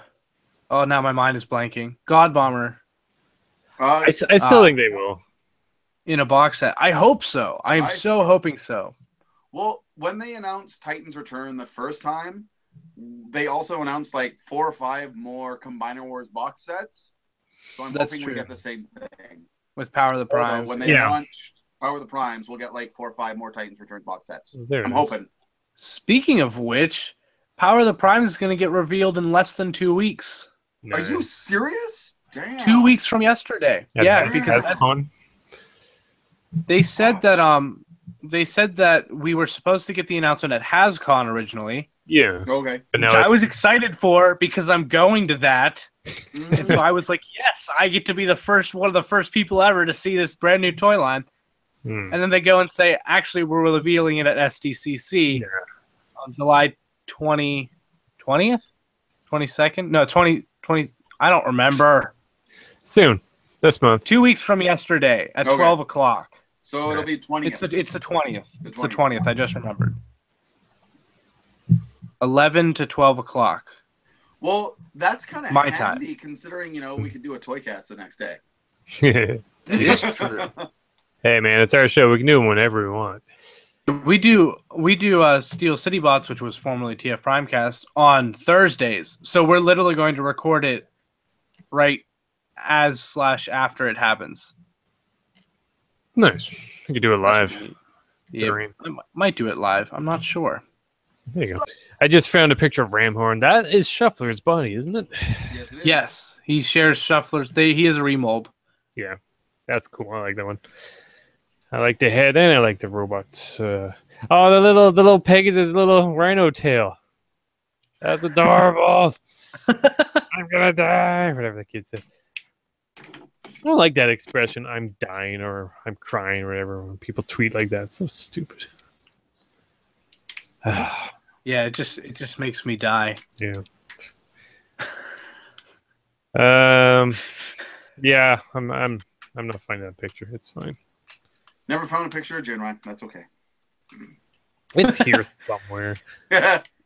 now my mind is blanking. God Bomber. I still think they will. In a box set. I hope so. I'm so hoping so. Well, when they announced Titan's Return the first time, they also announced like 4 or 5 more Combiner Wars box sets. So I'm hoping we get the same thing. With Power of the Primes. So when they launch Power of the Primes, we'll get like 4 or 5 more Titan's Return box sets. I'm hoping. Speaking of which, Power of the Primes is going to get revealed in less than 2 weeks. Are you serious? Damn. 2 weeks from yesterday. Yeah, because they said that we were supposed to get the announcement at HasCon originally. Yeah. Okay. But now I was excited for because I'm going to that. And so I was like, yes, I get to be one of the first people ever to see this brand new toy line. And then they go and say, actually, we're revealing it at SDCC on July 20th? 22nd? No, 20. I don't remember. Soon. This month. 2 weeks from yesterday at 12 o'clock. So it'll be 20th. It's the 20th. It's the 20th. I just remembered. 11 to 12 o'clock. Well, that's kind of handy considering, we could do a TOYCAST the next day. It is true. Hey, man, it's our show. We can do it whenever we want. We do Steel City Bots, which was formerly TF Primecast, on Thursdays. So we're literally going to record it right /after it happens. Nice. You could do it live. Yeah, I might do it live. I'm not sure. There you go. I just found a picture of Ramhorn. That is Shuffler's body, isn't it? Yes, it is. Yes, he shares Shuffler's. He is a remold. Yeah, that's cool. I like that one. I like the head and I like the robots. The little Pegasus, little rhino tail. That's adorable. I'm gonna die. Whatever the kid said. I don't like that expression. I'm dying or I'm crying or whatever when people tweet like that. It's so stupid. Yeah, it just makes me die. Yeah. Yeah, I'm not finding that picture. It's fine. Never found a picture of Jinrai. That's okay. It's here somewhere.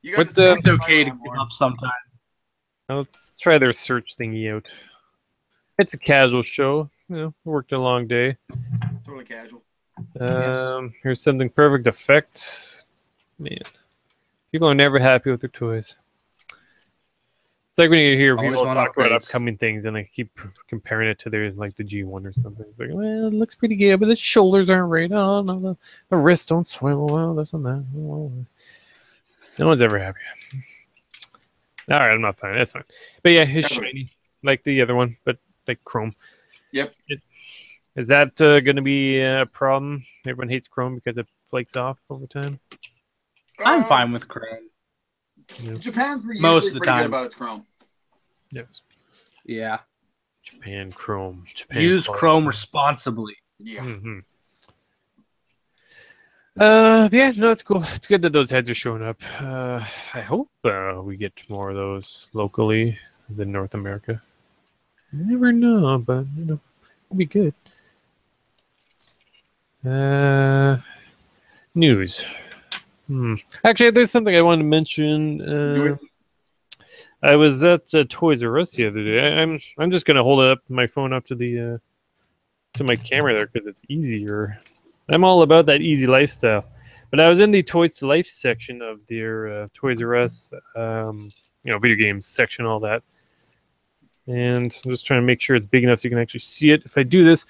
It's okay to give up sometime. Let's try their search thingy out. It's a casual show. We worked a long day. Totally casual. Here's something perfect effect. Man, people are never happy with their toys. It's like when you hear people talk about upcoming things and they keep comparing it to their the G1 or something. It's like, well, it looks pretty good, but the shoulders aren't right. Oh no, the wrists don't swivel well. This and that. No one's ever happy. All right, I'm not fine. That's fine. But yeah, it's shiny like the other one, but like chrome. Yep. Is that going to be a problem? Everyone hates chrome because it flakes off over time. I'm fine with chrome. Yeah. Japan's most of the time good about its chrome. Yes. Yeah. Japan chrome. Use chrome responsibly. Yeah. Mm-hmm. Yeah, no, it's cool. It's good that those heads are showing up. I hope we get more of those locally than North America. You never know, but it'll be good. News. Actually, there's something I wanted to mention. I was at Toys R Us the other day. I'm just gonna hold my phone up to the to my camera there because it's easier. I'm all about that easy lifestyle. But I was in the Toys to Life section of their Toys R Us, video games section, all that. And I'm just trying to make sure it's big enough so you can actually see it. If I do this,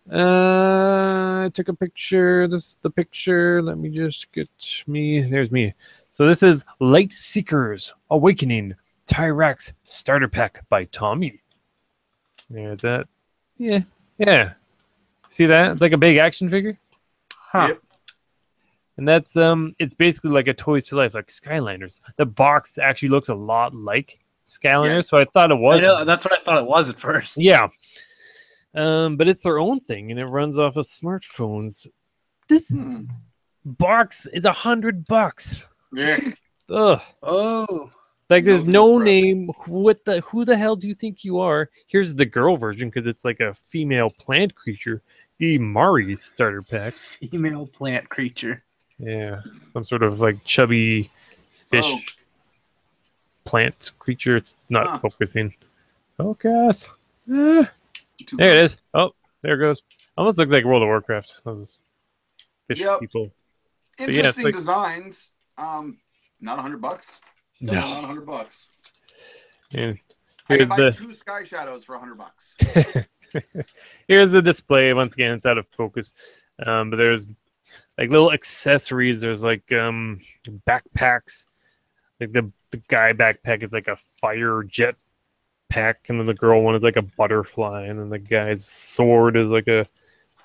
I took a picture. This is the picture. Let me just get me. There's me. So this is Lightseekers Awakening Tyrax Starter Pack by Tommy. There's that. Yeah. See that? It's like a big action figure. Huh. Yep. And that's it's basically like a Toys to Life, like Skylanders. The box actually looks a lot like Skylanders, so I thought it was. I know, that's what I thought it was at first. Yeah. But it's their own thing, and it runs off of smartphones. This box is $100. Yeah. Ugh. Oh. Like there's no name. Who the hell do you think you are? Here's the girl version because it's like a female plant creature. The Mari starter pack. Female plant creature. Yeah, some sort of like chubby fish plant creature. It's not focusing. Focus. There it is. Oh, there it goes. Almost looks like World of Warcraft. Those fish people. Interesting designs. Not $100. No, not $100. And I here's can buy 2 Sky Shadows for $100. Here's the display. Once again, it's out of focus. But there's like little accessories. There's like backpacks. Like the guy backpack is like a fire jet pack, and then the girl one is like a butterfly, and then the guy's sword is like a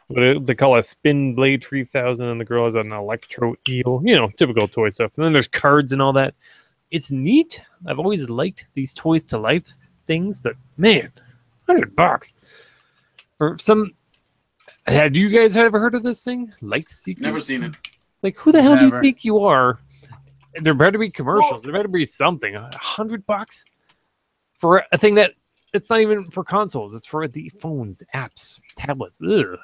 what they call a spin blade 3000, and the girl has an electro eel. Typical toy stuff. And then there's cards and all that. It's neat. I've always liked these Toys to Life things, but man, $100 for some. Have you guys ever heard of this thing? Lightseekers? Never seen it. Like, who the hell do you think you are? There better be commercials. There better be something. $100 for a thing that it's not even for consoles. It's for the phones, apps, tablets. Ugh.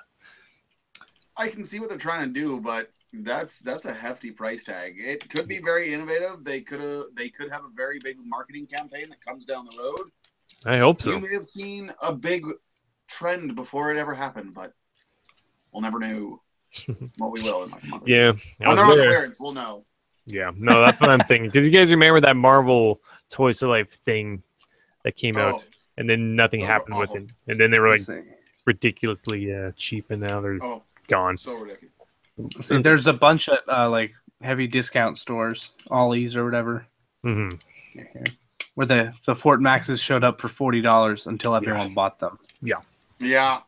I can see what they're trying to do, but that's a hefty price tag. It could be very innovative. They could have a very big marketing campaign that comes down the road. I hope so. You may have seen a big trend before it ever happened, but we'll never know. Well, we will in like a month. Yeah. When they're on clearance, we'll know. Yeah. No, that's what I'm thinking. Because you guys remember that Marvel Toys to Life thing that came out, and then nothing happened with it. And then they were like ridiculously cheap, and now they're gone. So ridiculous. See, there's a bunch of like heavy discount stores, Ollie's or whatever, where the Fort Maxes showed up for $40 until everyone bought them. Yeah.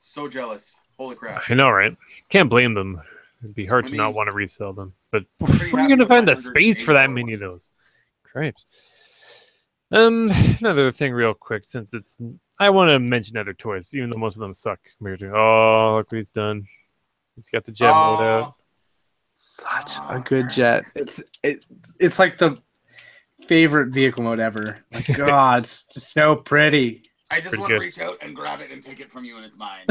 So jealous. Holy crap. I know, right? Can't blame them. It'd be hard to not want to resell them. But where are you going to find the space for that many of those? Cripes. Another thing real quick, since I want to mention other toys, even though most of them suck. Oh, look what he's done. He's got the jet mode out. Such a good jet. It's like the favorite vehicle mode ever. Like, God, it's just so pretty. I just want to reach out and grab it and take it from you, and it's mine.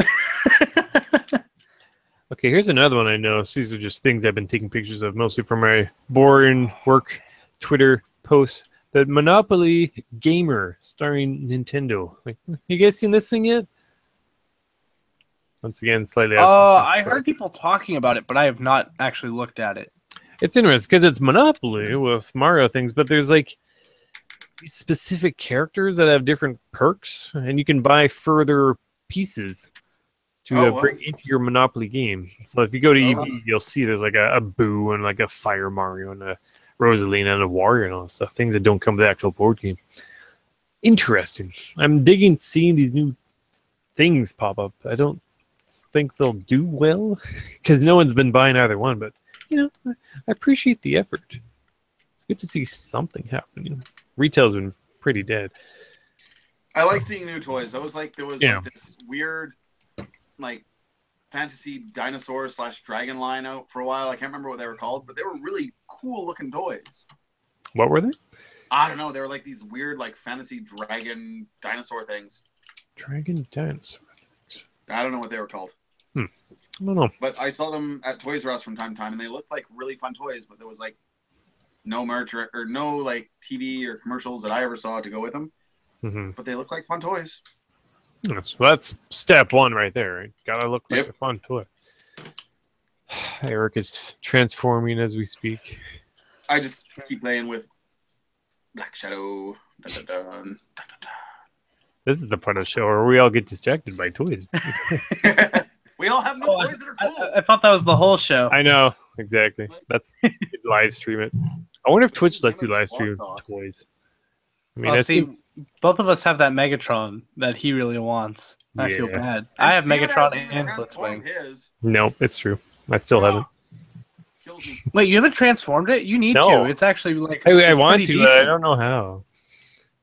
Okay, here's another one I noticed. These are just things I've been taking pictures of, mostly from my boring work Twitter posts. The Monopoly Gamer starring Nintendo. Like, you guys seen this thing yet? Once again, slightly. I heard people talking about it, but I have not actually looked at it. It's interesting because it's Monopoly with Mario things, but there's like specific characters that have different perks, and you can buy further pieces to bring into your Monopoly game. So if you go to EB, you'll see there's like a Boo and like a Fire Mario and a Rosalina and a Warrior and all that stuff. Things that don't come with the actual board game. Interesting. I'm digging seeing these new things pop up. I don't think they'll do well because no one's been buying either one, but I appreciate the effort. It's good to see something happening. Retail's been pretty dead. I like seeing new toys. There was like this weird like fantasy dinosaur / dragon line out for a while. I can't remember what they were called, but they were really cool looking toys. What were they? I don't know. They were like these weird like fantasy dragon dinosaur things. Dragon dinosaur things. I don't know what they were called. I don't know. But I saw them at Toys R Us from time to time, and they looked like really fun toys, but there was like no merch or no like TV or commercials that I ever saw to go with them. But they look like fun toys. So that's step one right there. Right? Gotta look like a fun toy. Eric is transforming as we speak. I just keep playing with Black Shadow. Dun, dun, dun, dun, dun, dun. This is the part of the show where we all get distracted by toys. We all have new toys that are cool. I thought that was the whole show. I know, exactly. That's live stream it. I wonder if Twitch lets you live stream toys. I mean, Well, see, both of us have that Megatron that he really wants. I feel bad. And I have Steven Megatron hasn't even and transformed Blitzwing. his. No, it's true. I still haven't. Kills me. Wait, you haven't transformed it? You need No. to. It's actually like I want pretty to, but I decent. don't know how.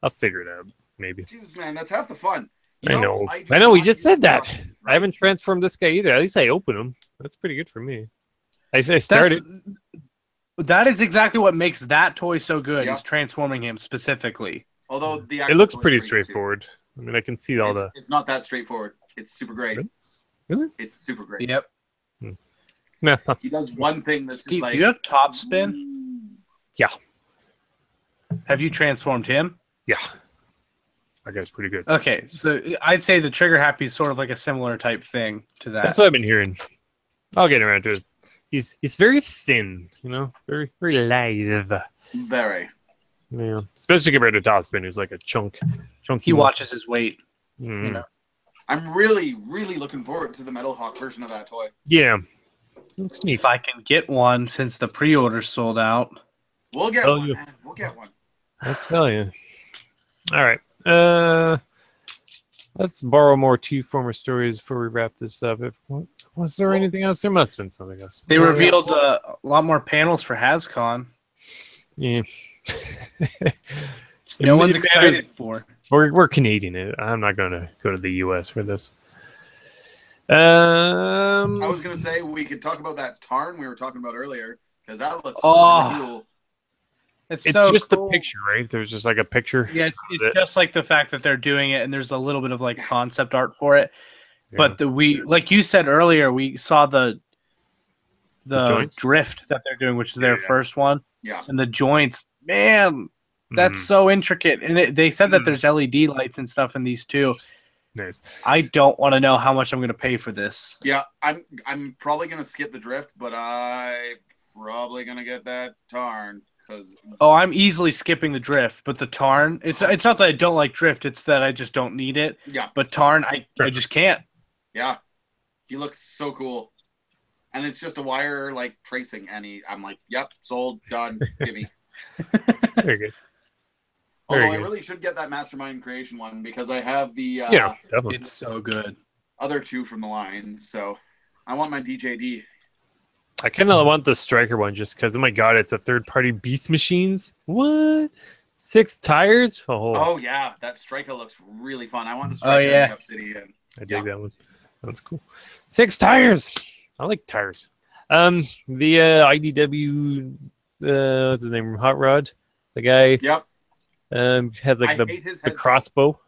I'll figure it out, maybe. Jesus, man, that's half the fun. I know. I know. We just said that. I haven't transformed this guy either. At least I open him. That's pretty good for me. I started. That is exactly what makes that toy so good. Yeah. Is transforming him specifically. Although It looks pretty straightforward. I mean, I can see all the. It's not that straightforward. It's super great. Really? It's super great. Yep. Nah. He does one thing that's Steve, like. do you have top spin? Yeah. Have you transformed him? Yeah. That guy's pretty good. Okay, so I'd say the Trigger Happy is sort of like a similar type thing to that. That's what I've been hearing. I'll get around to it. He's very thin, very lithe. Very. Yeah, especially compared to Topspin, who's like a chunky. He watches his weight. Mm. I'm really, really looking forward to the Metal Hawk version of that toy. Yeah, looks neat. If I can get one, since the pre-order sold out, we'll get one. Man. We'll get one. I'll tell you. All right. Let's borrow more two former stories before we wrap this up. Was there anything else? There must have been something else. They revealed a lot more panels for HasCon. Yeah. No one's excited for. We're Canadian. I'm not going to go to the U.S. for this. I was going to say we could talk about that Tarn we were talking about earlier because that looks really cool. It's so just cool. A picture, right? There's just like a picture. Yeah, it's just like the fact that they're doing it, and there's a little bit of like concept art for it. Yeah. But like you said earlier, we saw the drift that they're doing, which is their first one. Yeah. And the joints, man, that's so intricate. And they said that there's LED lights and stuff in these too. Nice. I don't want to know how much I'm going to pay for this. Yeah, I'm probably going to skip the drift, but I'm probably going to get that Tarn. I'm easily skipping the drift, but the Tarn, it's not that I don't like drift, it's that I just don't need it. Yeah. But Tarn, I just can't. Yeah. He looks so cool. And it's just a wire like tracing, and I'm like, yep, sold, done, give me. Very good. Although I really should get that Mastermind Creation one because I have the definitely. It's so good. Other two from the line, so I want my DJD. I kind of want the Striker one just because, oh my god, it's a third-party Beast Machines. What? 6 tires? Oh yeah, that Striker looks really fun. I want the Striker in the Obsidian. I dig that one. That's cool. 6 tires. I like tires. The IDW, what's his name? Hot Rod, the guy. Yep. Has like the crossbow.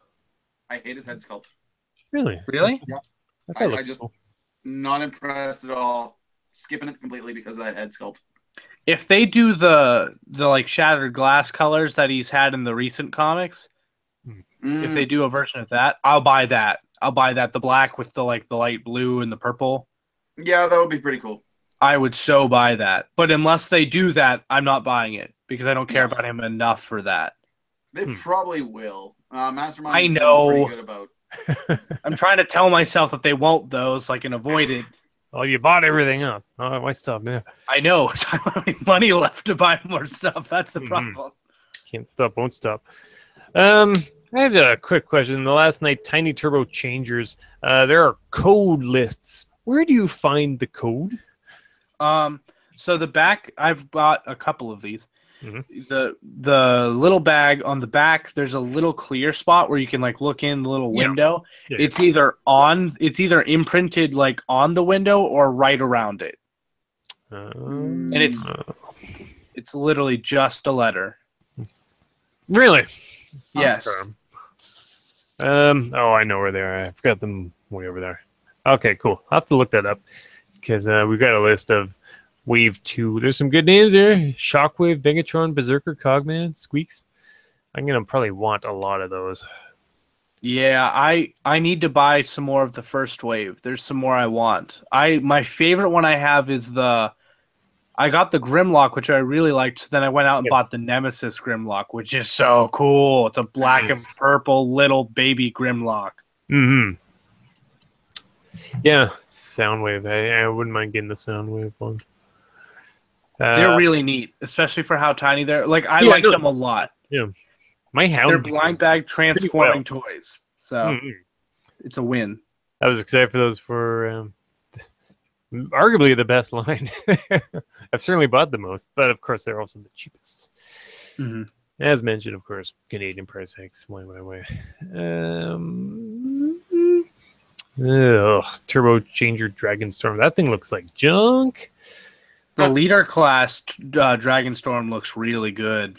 I hate his head sculpt. Really? Really? Yep. I just not impressed at all. Skipping it completely because of that head sculpt. If they do the like shattered glass colors that he's had in the recent comics, if they do a version of that, I'll buy that. The black with the light blue and the purple. Yeah, that would be pretty cool. I would so buy that. But unless they do that, I'm not buying it because I don't care about him enough for that. They probably will. Mastermind. I know. Pretty good about. I'm trying to tell myself that they won't though, so I can avoid it. Oh, you bought everything else. Oh, why stop now? I know. I don't have any money left to buy more stuff. That's the problem. Can't stop, won't stop. I have a quick question. The last night, Tiny Turbo Changers, there are code lists. Where do you find the code? So the back, I've bought a couple of these. The little bag on the back, there's a little clear spot where you can like look in the little window. Yeah. It's either imprinted like on the window or right around it. And it's literally just a letter. Really? Yes. Oh, I know where they are. I forgot them way over there. Okay, cool. I'll have to look that up because we've got a list of Wave 2. There's some good names there. Shockwave, Megatron, Berserker, Cogman, Squeaks. I'm going to probably want a lot of those. Yeah, I need to buy some more of the first wave. There's some more I want. My favorite one I have is I got the Grimlock, which I really liked. So then I went out and bought the Nemesis Grimlock, which is so cool. It's a black and purple little baby Grimlock. Mm-hmm. Yeah, Soundwave. I wouldn't mind getting the Soundwave one. They're really neat, especially for how tiny they're. Like I like them a lot. Yeah, my hound. They're blind bag transforming toys, so it's a win. I was excited for those for arguably the best line. I've certainly bought the most, but of course they're also the cheapest. Mm-hmm. As mentioned, of course, Canadian price hikes. Way. Turbo Changer Dragonstorm. That thing looks like junk. The leader class Dragonstorm looks really good.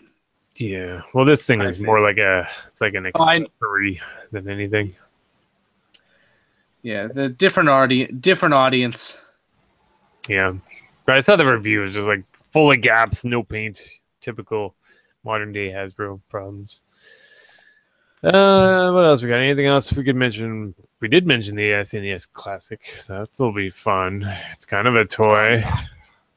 Yeah. Well, this thing is more like an accessory than anything. Yeah, the different audience. Yeah. But I saw the review. It was just like full of gaps, no paint. Typical modern day Hasbro problems. What else we got? Anything else we could mention? We did mention the SNES Classic, so that'll be fun. It's kind of a toy.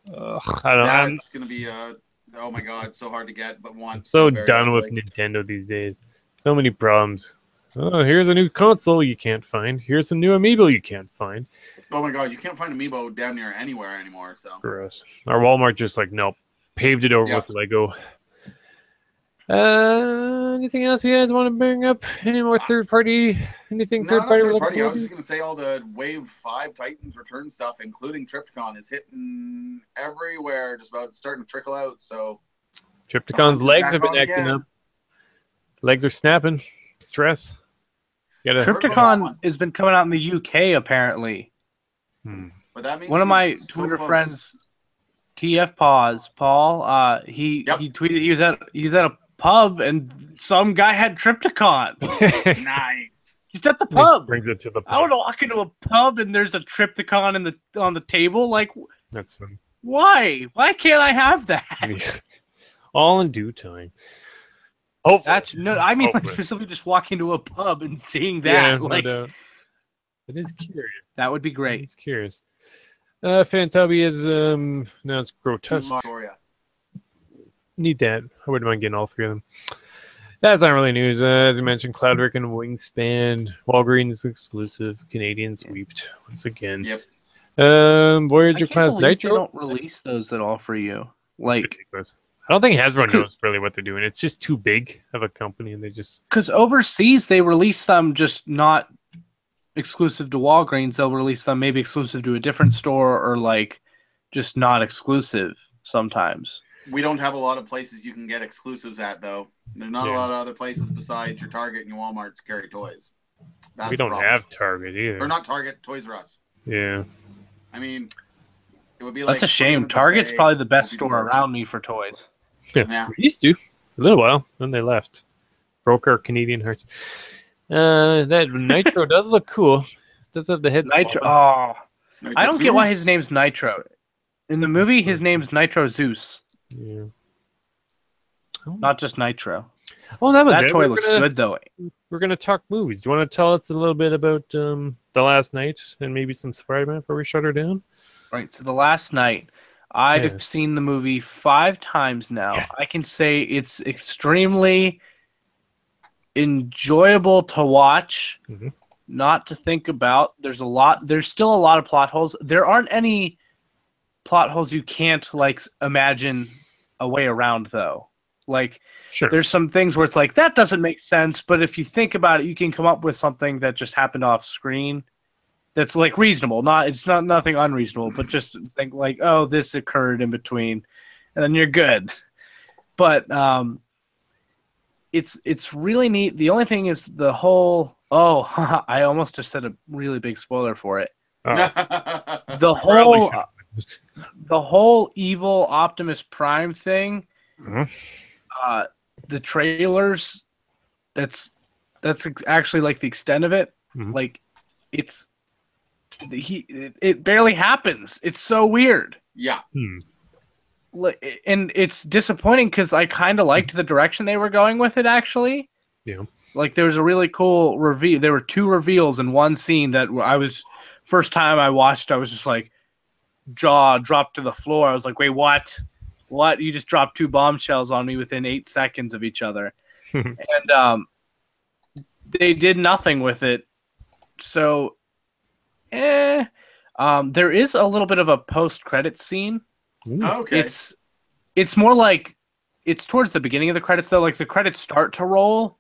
That's gonna be oh my god, so hard to get, but one. So done with Nintendo these days. So many problems. Oh, here's a new console you can't find. Here's some new amiibo you can't find. Oh my god, you can't find amiibo down near anywhere anymore. So gross. Our Walmart just like nope, paved it over with Lego. Anything else you guys want to bring up? Any more third party? Anything third party? I was just gonna say all the Wave 5 Titans return stuff, including Trypticon, is hitting everywhere. Just about starting to trickle out. So Trypticon's legs have been acting up. Legs are snapping. Stress. Trypticon has been coming out in the UK apparently. But that means one of my Twitter friends, TF Paul, he tweeted he was at a pub and some guy had Trypticon. Nice. He's at the pub. Brings it to the pub. I would walk into a pub and there's a Trypticon on the table. Like, that's fun. Why? Why can't I have that? All in due time. Hopefully. I mean, like, specifically just walking to a pub and seeing that. Yeah, like, no doubt. It is curious. That would be great. It's curious. Fantubby is now it's grotesque. Need that. I wouldn't mind getting all three of them. That's not really news. As you mentioned, Cloudrick and Wingspan, Walgreens exclusive, Canadian sweeped once again. Yep. Voyager class Nitro. They don't release those at all for you. Like, ridiculous. I don't think Hasbro knows really what they're doing. It's just too big of a company, and they just because overseas they release them just not exclusive to Walgreens. They'll release them maybe exclusive to a different store or like just not exclusive sometimes. We don't have a lot of places you can get exclusives at, though. There's not a lot of other places besides your Target and your Walmart's carry toys. That's we don't have Target either. Or not Target, Toys R Us. Yeah. I mean, it would be like... That's a shame. Target's probably the best store around me for toys. Yeah. We used to. A little while. Then they left. Broke our Canadian hearts. That Nitro does look cool. It does have the head Nitro. Oh. Nitro I don't get why his name's Nitro. In the movie, his name's Nitro Zeus. Yeah. Not just Nitro. Oh, that toy looks good, though. We're going to talk movies. Do you want to tell us a little bit about The Last Night and maybe some Spider-Man before we shut her down? Right. So The Last Night, I've seen the movie 5 times now. I can say it's extremely enjoyable to watch, not to think about. There's still a lot of plot holes. There aren't any plot holes you can't like imagine a way around, though. Like, there's some things where it's like that doesn't make sense, but if you think about it, you can come up with something that just happened off screen that's like reasonable. It's not nothing unreasonable, but just think like, oh, this occurred in between, and then you're good. But it's really neat. The only thing is the whole I almost just said a really big spoiler for it. The whole evil Optimus Prime thing. The trailers, that's actually like the extent of it. Like it barely happens. It's so weird. Yeah. And it's disappointing because I kind of liked the direction they were going with it, actually. Yeah. Like there was a really cool reveal. There were 2 reveals in one scene that first time I watched, I was just like jaw dropped to the floor. I was like, wait, what? What? You just dropped 2 bombshells on me within 8 seconds of each other. And they did nothing with it. So, there is a little bit of a post-credit scene. Oh, okay. It's more like it's towards the beginning of the credits though. Like the credits start to roll,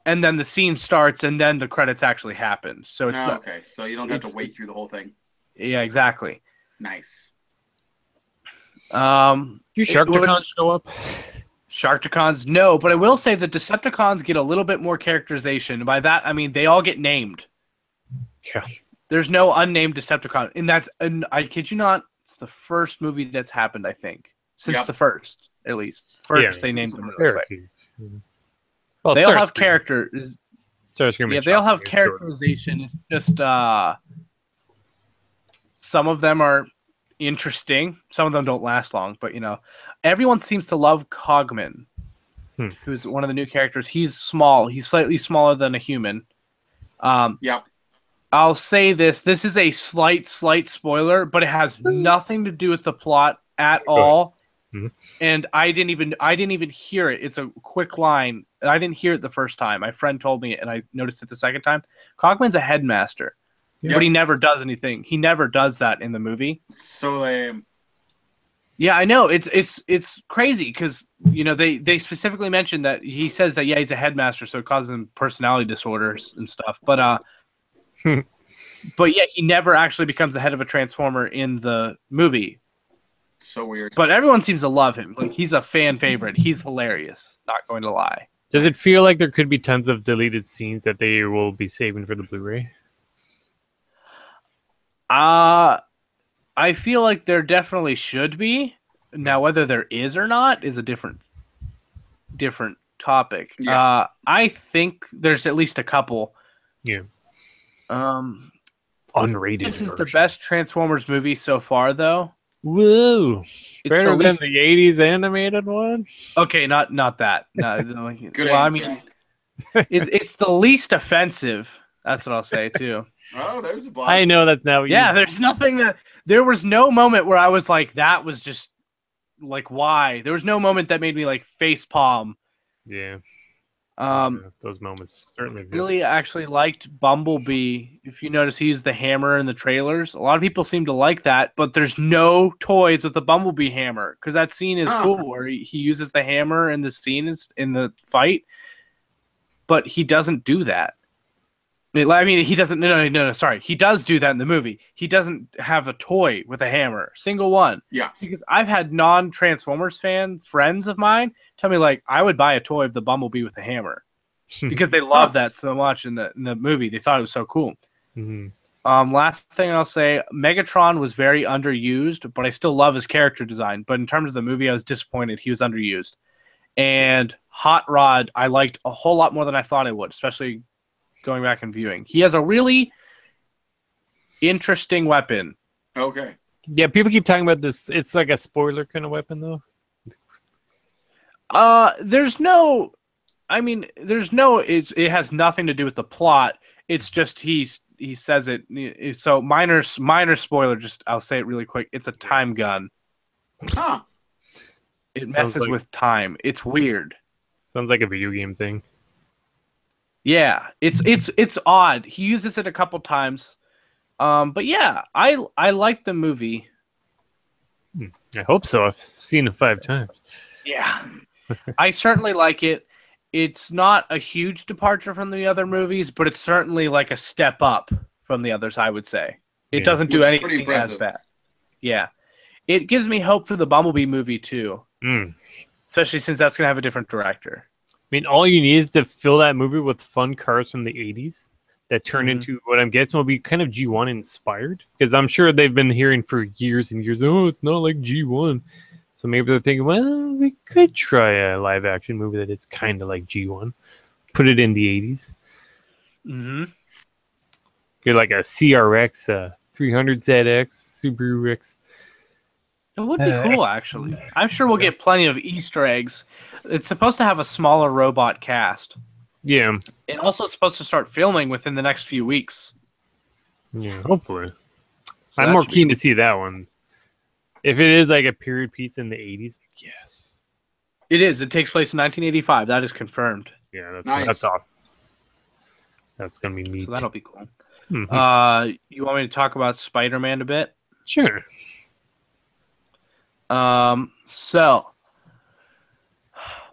and then the scene starts, and then the credits actually happen. So it's not, okay. So you don't have to wait through the whole thing. Yeah, exactly. Nice. Do Sharkticons show up? Sharkticons, no, but I will say the Decepticons get a little bit more characterization. By that, I mean they all get named. Yeah. There's no unnamed Decepticon, and I kid you not, it's the first movie that's happened, I think, since the first, at least. They named them this way. Well, they all have characters. Yeah, they all have characterization. It's just some of them are interesting. Some of them don't last long, but everyone seems to love Cogman, who's one of the new characters. He's small. He's slightly smaller than a human. I'll say this. This is a slight spoiler, but it has nothing to do with the plot at all. Mm-hmm. And I didn't even hear it. It's a quick line. I didn't hear it the first time. My friend told me it, and I noticed it the second time. Cogman's a headmaster, but he never does anything. He never does that in the movie. So lame. Yeah, I know. It's crazy because they specifically mentioned that he says that he's a headmaster, so it causes him personality disorders and stuff. But but yeah, he never actually becomes the head of a Transformer in the movie. So weird. But everyone seems to love him. Like he's a fan favorite. He's hilarious. Not going to lie. Does it feel like there could be tons of deleted scenes that they will be saving for the Blu-ray? I feel like there definitely should be. Now, whether there is or not is a different topic. Yeah. I think there's at least a couple. Yeah. Unrated. This is the best Transformers movie so far, though. Whoa! Better than the '80s animated one. Okay, not that. No, Good answer. I mean, it's the least offensive. That's what I'll say too. Oh, there's a boss. I know that's not. There's nothing that. There was no moment where I was like, that was just like, why? There was no moment that made me like face palm. Yeah. Those moments certainly exist. Really actually liked Bumblebee. If you notice, he used the hammer in the trailers. A lot of people seem to like that, but there's no toys with the Bumblebee hammer because that scene is cool where he uses the hammer in the scene in the fight, but he doesn't do that. I mean, he doesn't. No. Sorry, he does do that in the movie. He doesn't have a toy with a hammer, single one. Yeah. Because I've had non-Transformers friends of mine tell me like I would buy a toy of the Bumblebee with a hammer because they love that so much in the movie. They thought it was so cool. Mm-hmm. Last thing I'll say, Megatron was very underused, but I still love his character design. But in terms of the movie, I was disappointed he was underused. And Hot Rod, I liked a whole lot more than I thought I would, especially going back and viewing. He has a really interesting weapon. Okay. Yeah, people keep talking about this. It's like a spoiler kind of weapon, though. It has nothing to do with the plot. It's just he says it. So minor spoiler. Just I'll say it really quick. It's a time gun. Huh. It messes with time. It's weird. Sounds like a video game thing. Yeah, it's odd. He uses it a couple times, but yeah, I like the movie. I hope so. I've seen it 5 times. Yeah, I certainly like it. It's not a huge departure from the other movies, but it's certainly like a step up from the others. I would say it doesn't do anything as bad. Yeah, it gives me hope for the Bumblebee movie too, especially since that's gonna have a different director. I mean, all you need is to fill that movie with fun cars from the 80s that turn into what I'm guessing will be kind of G1 inspired. Because I'm sure they've been hearing for years and years, oh, it's not like G1. So maybe they're thinking, well, we could try a live action movie that is kind of like G1. Put it in the 80s. Mm-hmm. Get like a CRX, 300ZX, Subaru X. It would be cool, actually. I'm sure we'll get plenty of Easter eggs. It's supposed to have a smaller robot cast. Yeah. And also supposed to start filming within the next few weeks. Yeah, hopefully. So I'm more keen to see that one. If it is like a period piece in the 80s, yes. It is. It takes place in 1985. That is confirmed. Yeah, Nice. that's awesome. That's going to be neat. So that'll be cool. Mm-hmm. You want me to talk about Spider-Man a bit? Sure. So,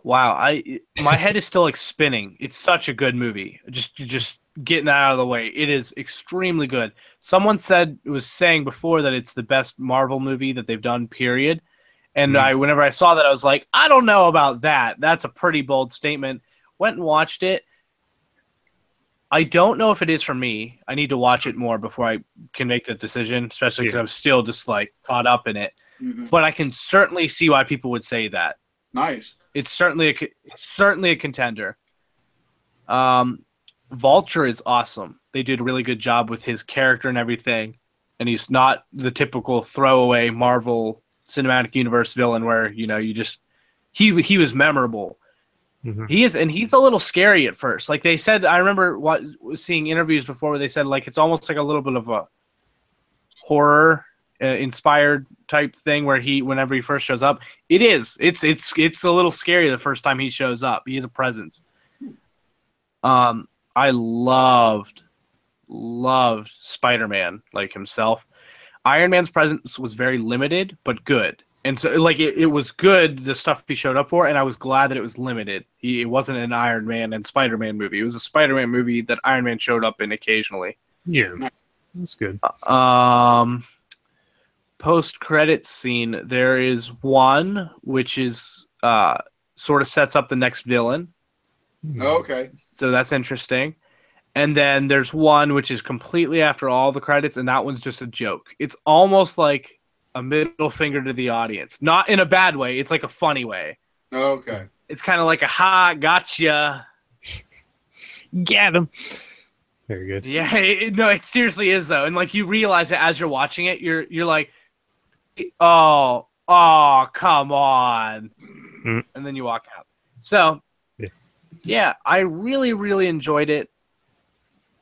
wow, my head is still like spinning. It's such a good movie. Just getting that out of the way. It is extremely good. Someone was saying before that it's the best Marvel movie that they've done, period. And whenever I saw that, I was like, I don't know about that. That's a pretty bold statement. Went and watched it. I don't know if it is for me. I need to watch it more before I can make that decision, especially because I'm still just like caught up in it. Mm-hmm. But I can certainly see why people would say that. Nice. It's certainly a contender. Vulture is awesome. They did a really good job with his character and everything, and he's not the typical throwaway Marvel Cinematic Universe villain where he was memorable. Mm-hmm. He is, and he's a little scary at first. Like they said, I remember seeing interviews before where they said like it's almost like a little bit of a horror inspired type thing where whenever he first shows up, it's a little scary the first time he shows up. He has a presence. I loved Spider-Man like himself. Iron Man's presence was very limited but good. And so, like, it was good, the stuff he showed up for, and I was glad that it was limited. It wasn't an Iron Man and Spider-Man movie. It was a Spider-Man movie that Iron Man showed up in occasionally. Yeah, that's good. Post-credits scene, there is one which is sort of sets up the next villain. Okay. So that's interesting. And then there's one which is completely after all the credits, and that one's just a joke. It's almost like a middle finger to the audience. Not in a bad way. It's like a funny way. Okay. It's kind of like a ha, gotcha. Get him. Very good. Yeah, it seriously is though. And like you realize it as you're watching it, you're like, oh, come on. Mm. And then you walk out. So yeah, I really, really enjoyed it.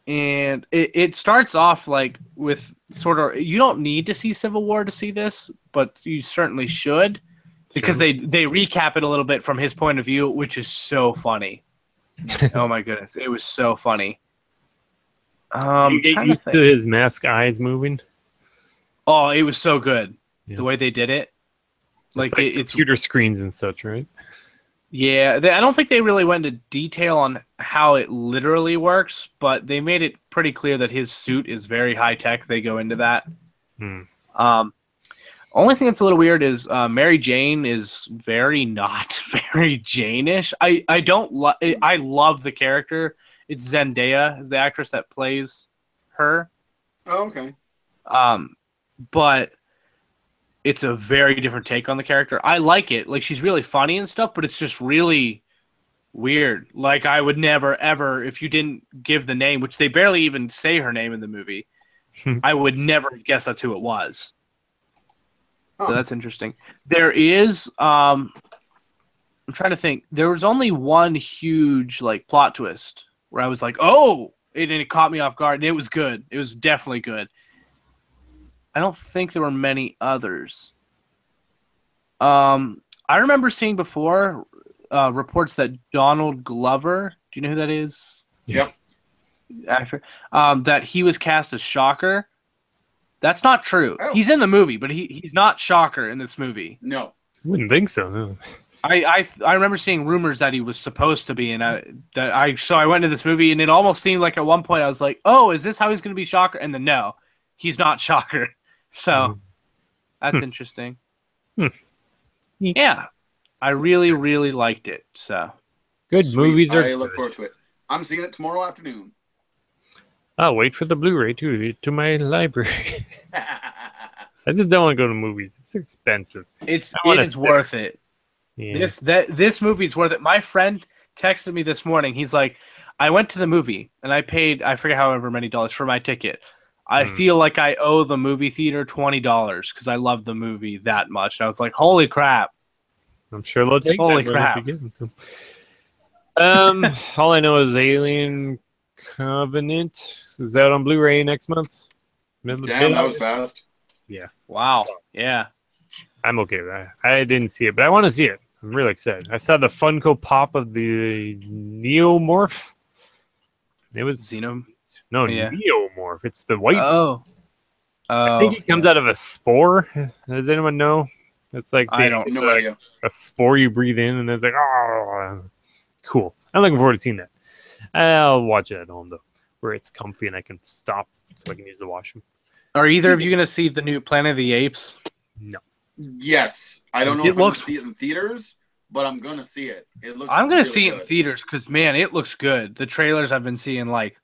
And it starts off like with sort of, you don't need to see Civil War to see this, but you certainly should, because they recap it a little bit from his point of view, which is so funny. Oh my goodness, it was so funny. You get used to his mask eyes moving. Oh, it was so good. Yeah. The way they did it. Like it's computer screens and such, right? Yeah, I don't think they really went into detail on how it literally works, but they made it pretty clear that his suit is very high tech. They go into that. Only thing that's a little weird is Mary Jane is very not Mary Jane-ish. I love the character. It's Zendaya is the actress that plays her. Oh, okay. But it's a very different take on the character. I like it. Like, she's really funny and stuff, but it's just really weird. Like, I would never, ever, if you didn't give the name, which they barely even say her name in the movie, I would never guess that's who it was. So that's interesting. There is, I'm trying to think, there was only one huge, like, plot twist where I was like, oh, and it caught me off guard, and it was good. It was definitely good. I don't think there were many others. I remember seeing before reports that Donald Glover, do you know who that is? Yep. Actor. That he was cast as Shocker. That's not true. Oh. He's in the movie, but he's not Shocker in this movie. No. I wouldn't think so, no. I remember seeing rumors that he was supposed to be, and so I went to this movie, and it almost seemed like at one point I was like, oh, is this how he's going to be Shocker? And then no, he's not Shocker. So that's interesting. Yeah, I really, really liked it. So good. Sweet. Movies are. I look forward to it. I'm seeing it tomorrow afternoon. I'll wait for the Blu-ray to my library. I just don't want to go to movies. It's expensive. It is worth it. Yeah. This movie is worth it. My friend texted me this morning. He's like, I went to the movie and I paid, I forget however many dollars for my ticket. I feel like I owe the movie theater $20 because I love the movie that much. And I was like, holy crap. I'm sure they'll take holy that crap. if you give them to them. All I know is Alien Covenant is out on Blu-ray next month. Damn, that was fast. Yeah. Wow. Yeah. I'm okay with that. I didn't see it, but I want to see it. I'm really excited. I saw the Funko Pop of the Neomorph. It was Xenom? no Yeah. Neomorph. It's the white. Oh. I think it comes out of a spore. Does anyone know? It's like I don't no idea. A spore you breathe in, and it's like, oh, cool. I'm looking forward to seeing that. I'll watch it at home though, where it's comfy and I can stop so I can use the washroom. Are either of you going to see the new Planet of the Apes? No. Yes, I don't know if I'm going to see it in theaters, but I'm going to see it. It looks. I'm going to really see it in theaters because man, it looks good. The trailers I've been seeing, like,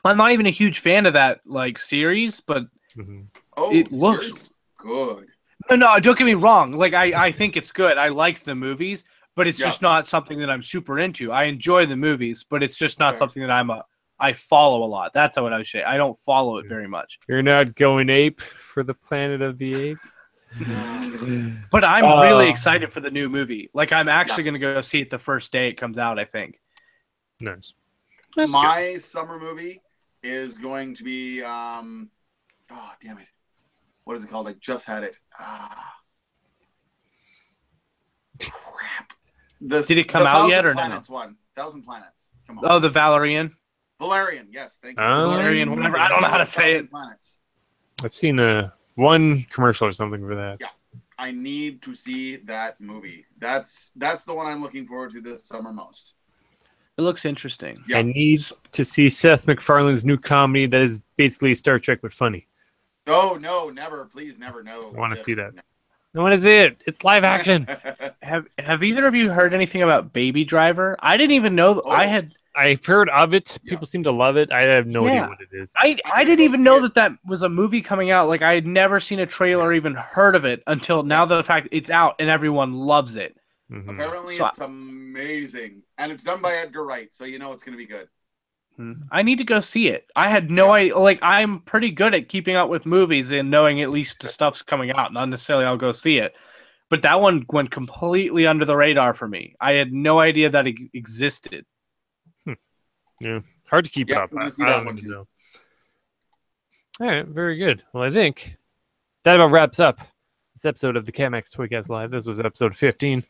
I'm not even a huge fan of that like series, but it looks good. No, don't get me wrong. Like I think it's good. I like the movies, but it's just not something that I'm super into. I enjoy the movies, but it's just not something that I follow a lot. That's what I would say. I don't follow it very much. You're not going ape for the Planet of the Apes? But I'm really excited for the new movie. Like I'm actually going to go see it the first day it comes out, I think. Nice. My summer movie is going to be oh damn it. What is it called? I just had it. Crap. Did it come out yet or no? 1,000 Planets. Come on. Oh, the Valerian. Valerian, yes, thank you. Valerian, whatever. I don't know how to say it. Planets. I've seen one commercial or something for that. Yeah, I need to see that movie. That's the one I'm looking forward to this summer most. It looks interesting. Yeah. I need to see Seth MacFarlane's new comedy that is basically Star Trek but funny. Oh no, never! Please, never, no. I want to see that. I want to see it. It's live action. Have either of you heard anything about Baby Driver? I didn't even know. I've heard of it. People seem to love it. I have no idea what it is. I didn't even know that was a movie coming out. Like I had never seen a trailer or even heard of it until now. The fact it's out and everyone loves it. Apparently, it's amazing, and it's done by Edgar Wright, so you know it's going to be good. I need to go see it. I had no idea. Like I'm pretty good at keeping up with movies and knowing at least the stuff's coming out. Not necessarily I'll go see it, but that one went completely under the radar for me. I had no idea that it existed. Yeah, hard to keep up. I don't know. All right, very good. Well, I think that about wraps up this episode of the CAPMAX TOYCAST Live. This was episode 15.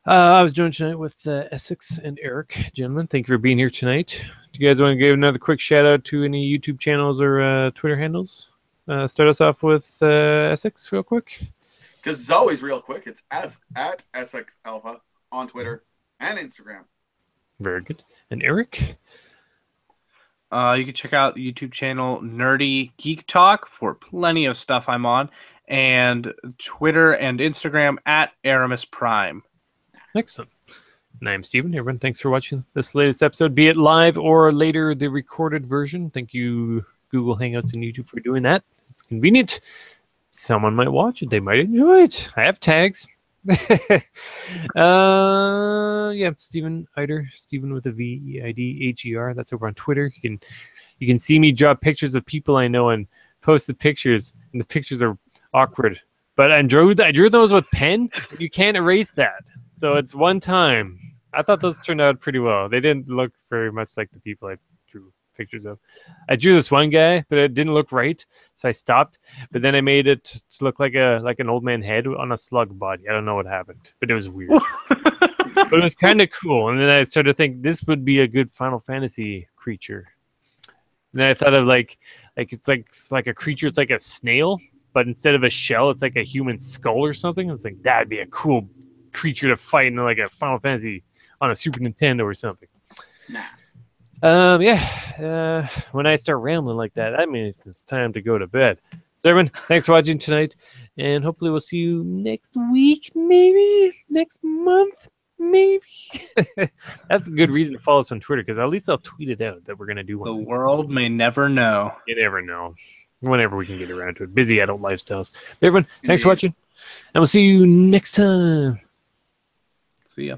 I was joined tonight with Essex and Eric. Gentlemen, thank you for being here tonight. Do you guys want to give another quick shout out to any YouTube channels or Twitter handles? Start us off with Essex real quick. Because it's always real quick. It's at Essex Alpha on Twitter and Instagram. Very good. And Eric? You can check out the YouTube channel Nerdy Geek Talk for plenty of stuff I'm on. And Twitter and Instagram at Aramis Prime. Excellent. And I'm Steven. Everyone, thanks for watching this latest episode, be it live or later the recorded version. Thank you, Google Hangouts and YouTube, for doing that. It's convenient. Someone might watch it. They might enjoy it. I have tags. Yeah, Steven Eider, Steven with a V-E-I-D-H-E-R. That's over on Twitter. You can see me draw pictures of people I know and post the pictures, and the pictures are awkward. But I drew those with pen. You can't erase that. So it's one time. I thought those turned out pretty well. They didn't look very much like the people I drew pictures of. I drew this one guy, but it didn't look right, so I stopped. But then I made it to look like an old man head on a slug body. I don't know what happened, but it was weird. But it was kind of cool. And then I started to think this would be a good Final Fantasy creature. And then I thought of like it's like a creature. It's like a snail, but instead of a shell, it's like a human skull or something. It's like that'd be a cool creature to fight in like a Final Fantasy on a Super Nintendo or something. Nice. When I start rambling like that, that means it's time to go to bed. So everyone, thanks for watching tonight, and hopefully we'll see you next week, maybe next month, maybe. That's a good reason to follow us on Twitter, because at least I'll tweet it out that we're gonna do one. The world may never know. You never know. Whenever we can get around to it. Busy adult lifestyles. But everyone, thanks for watching, and we'll see you next time. See ya.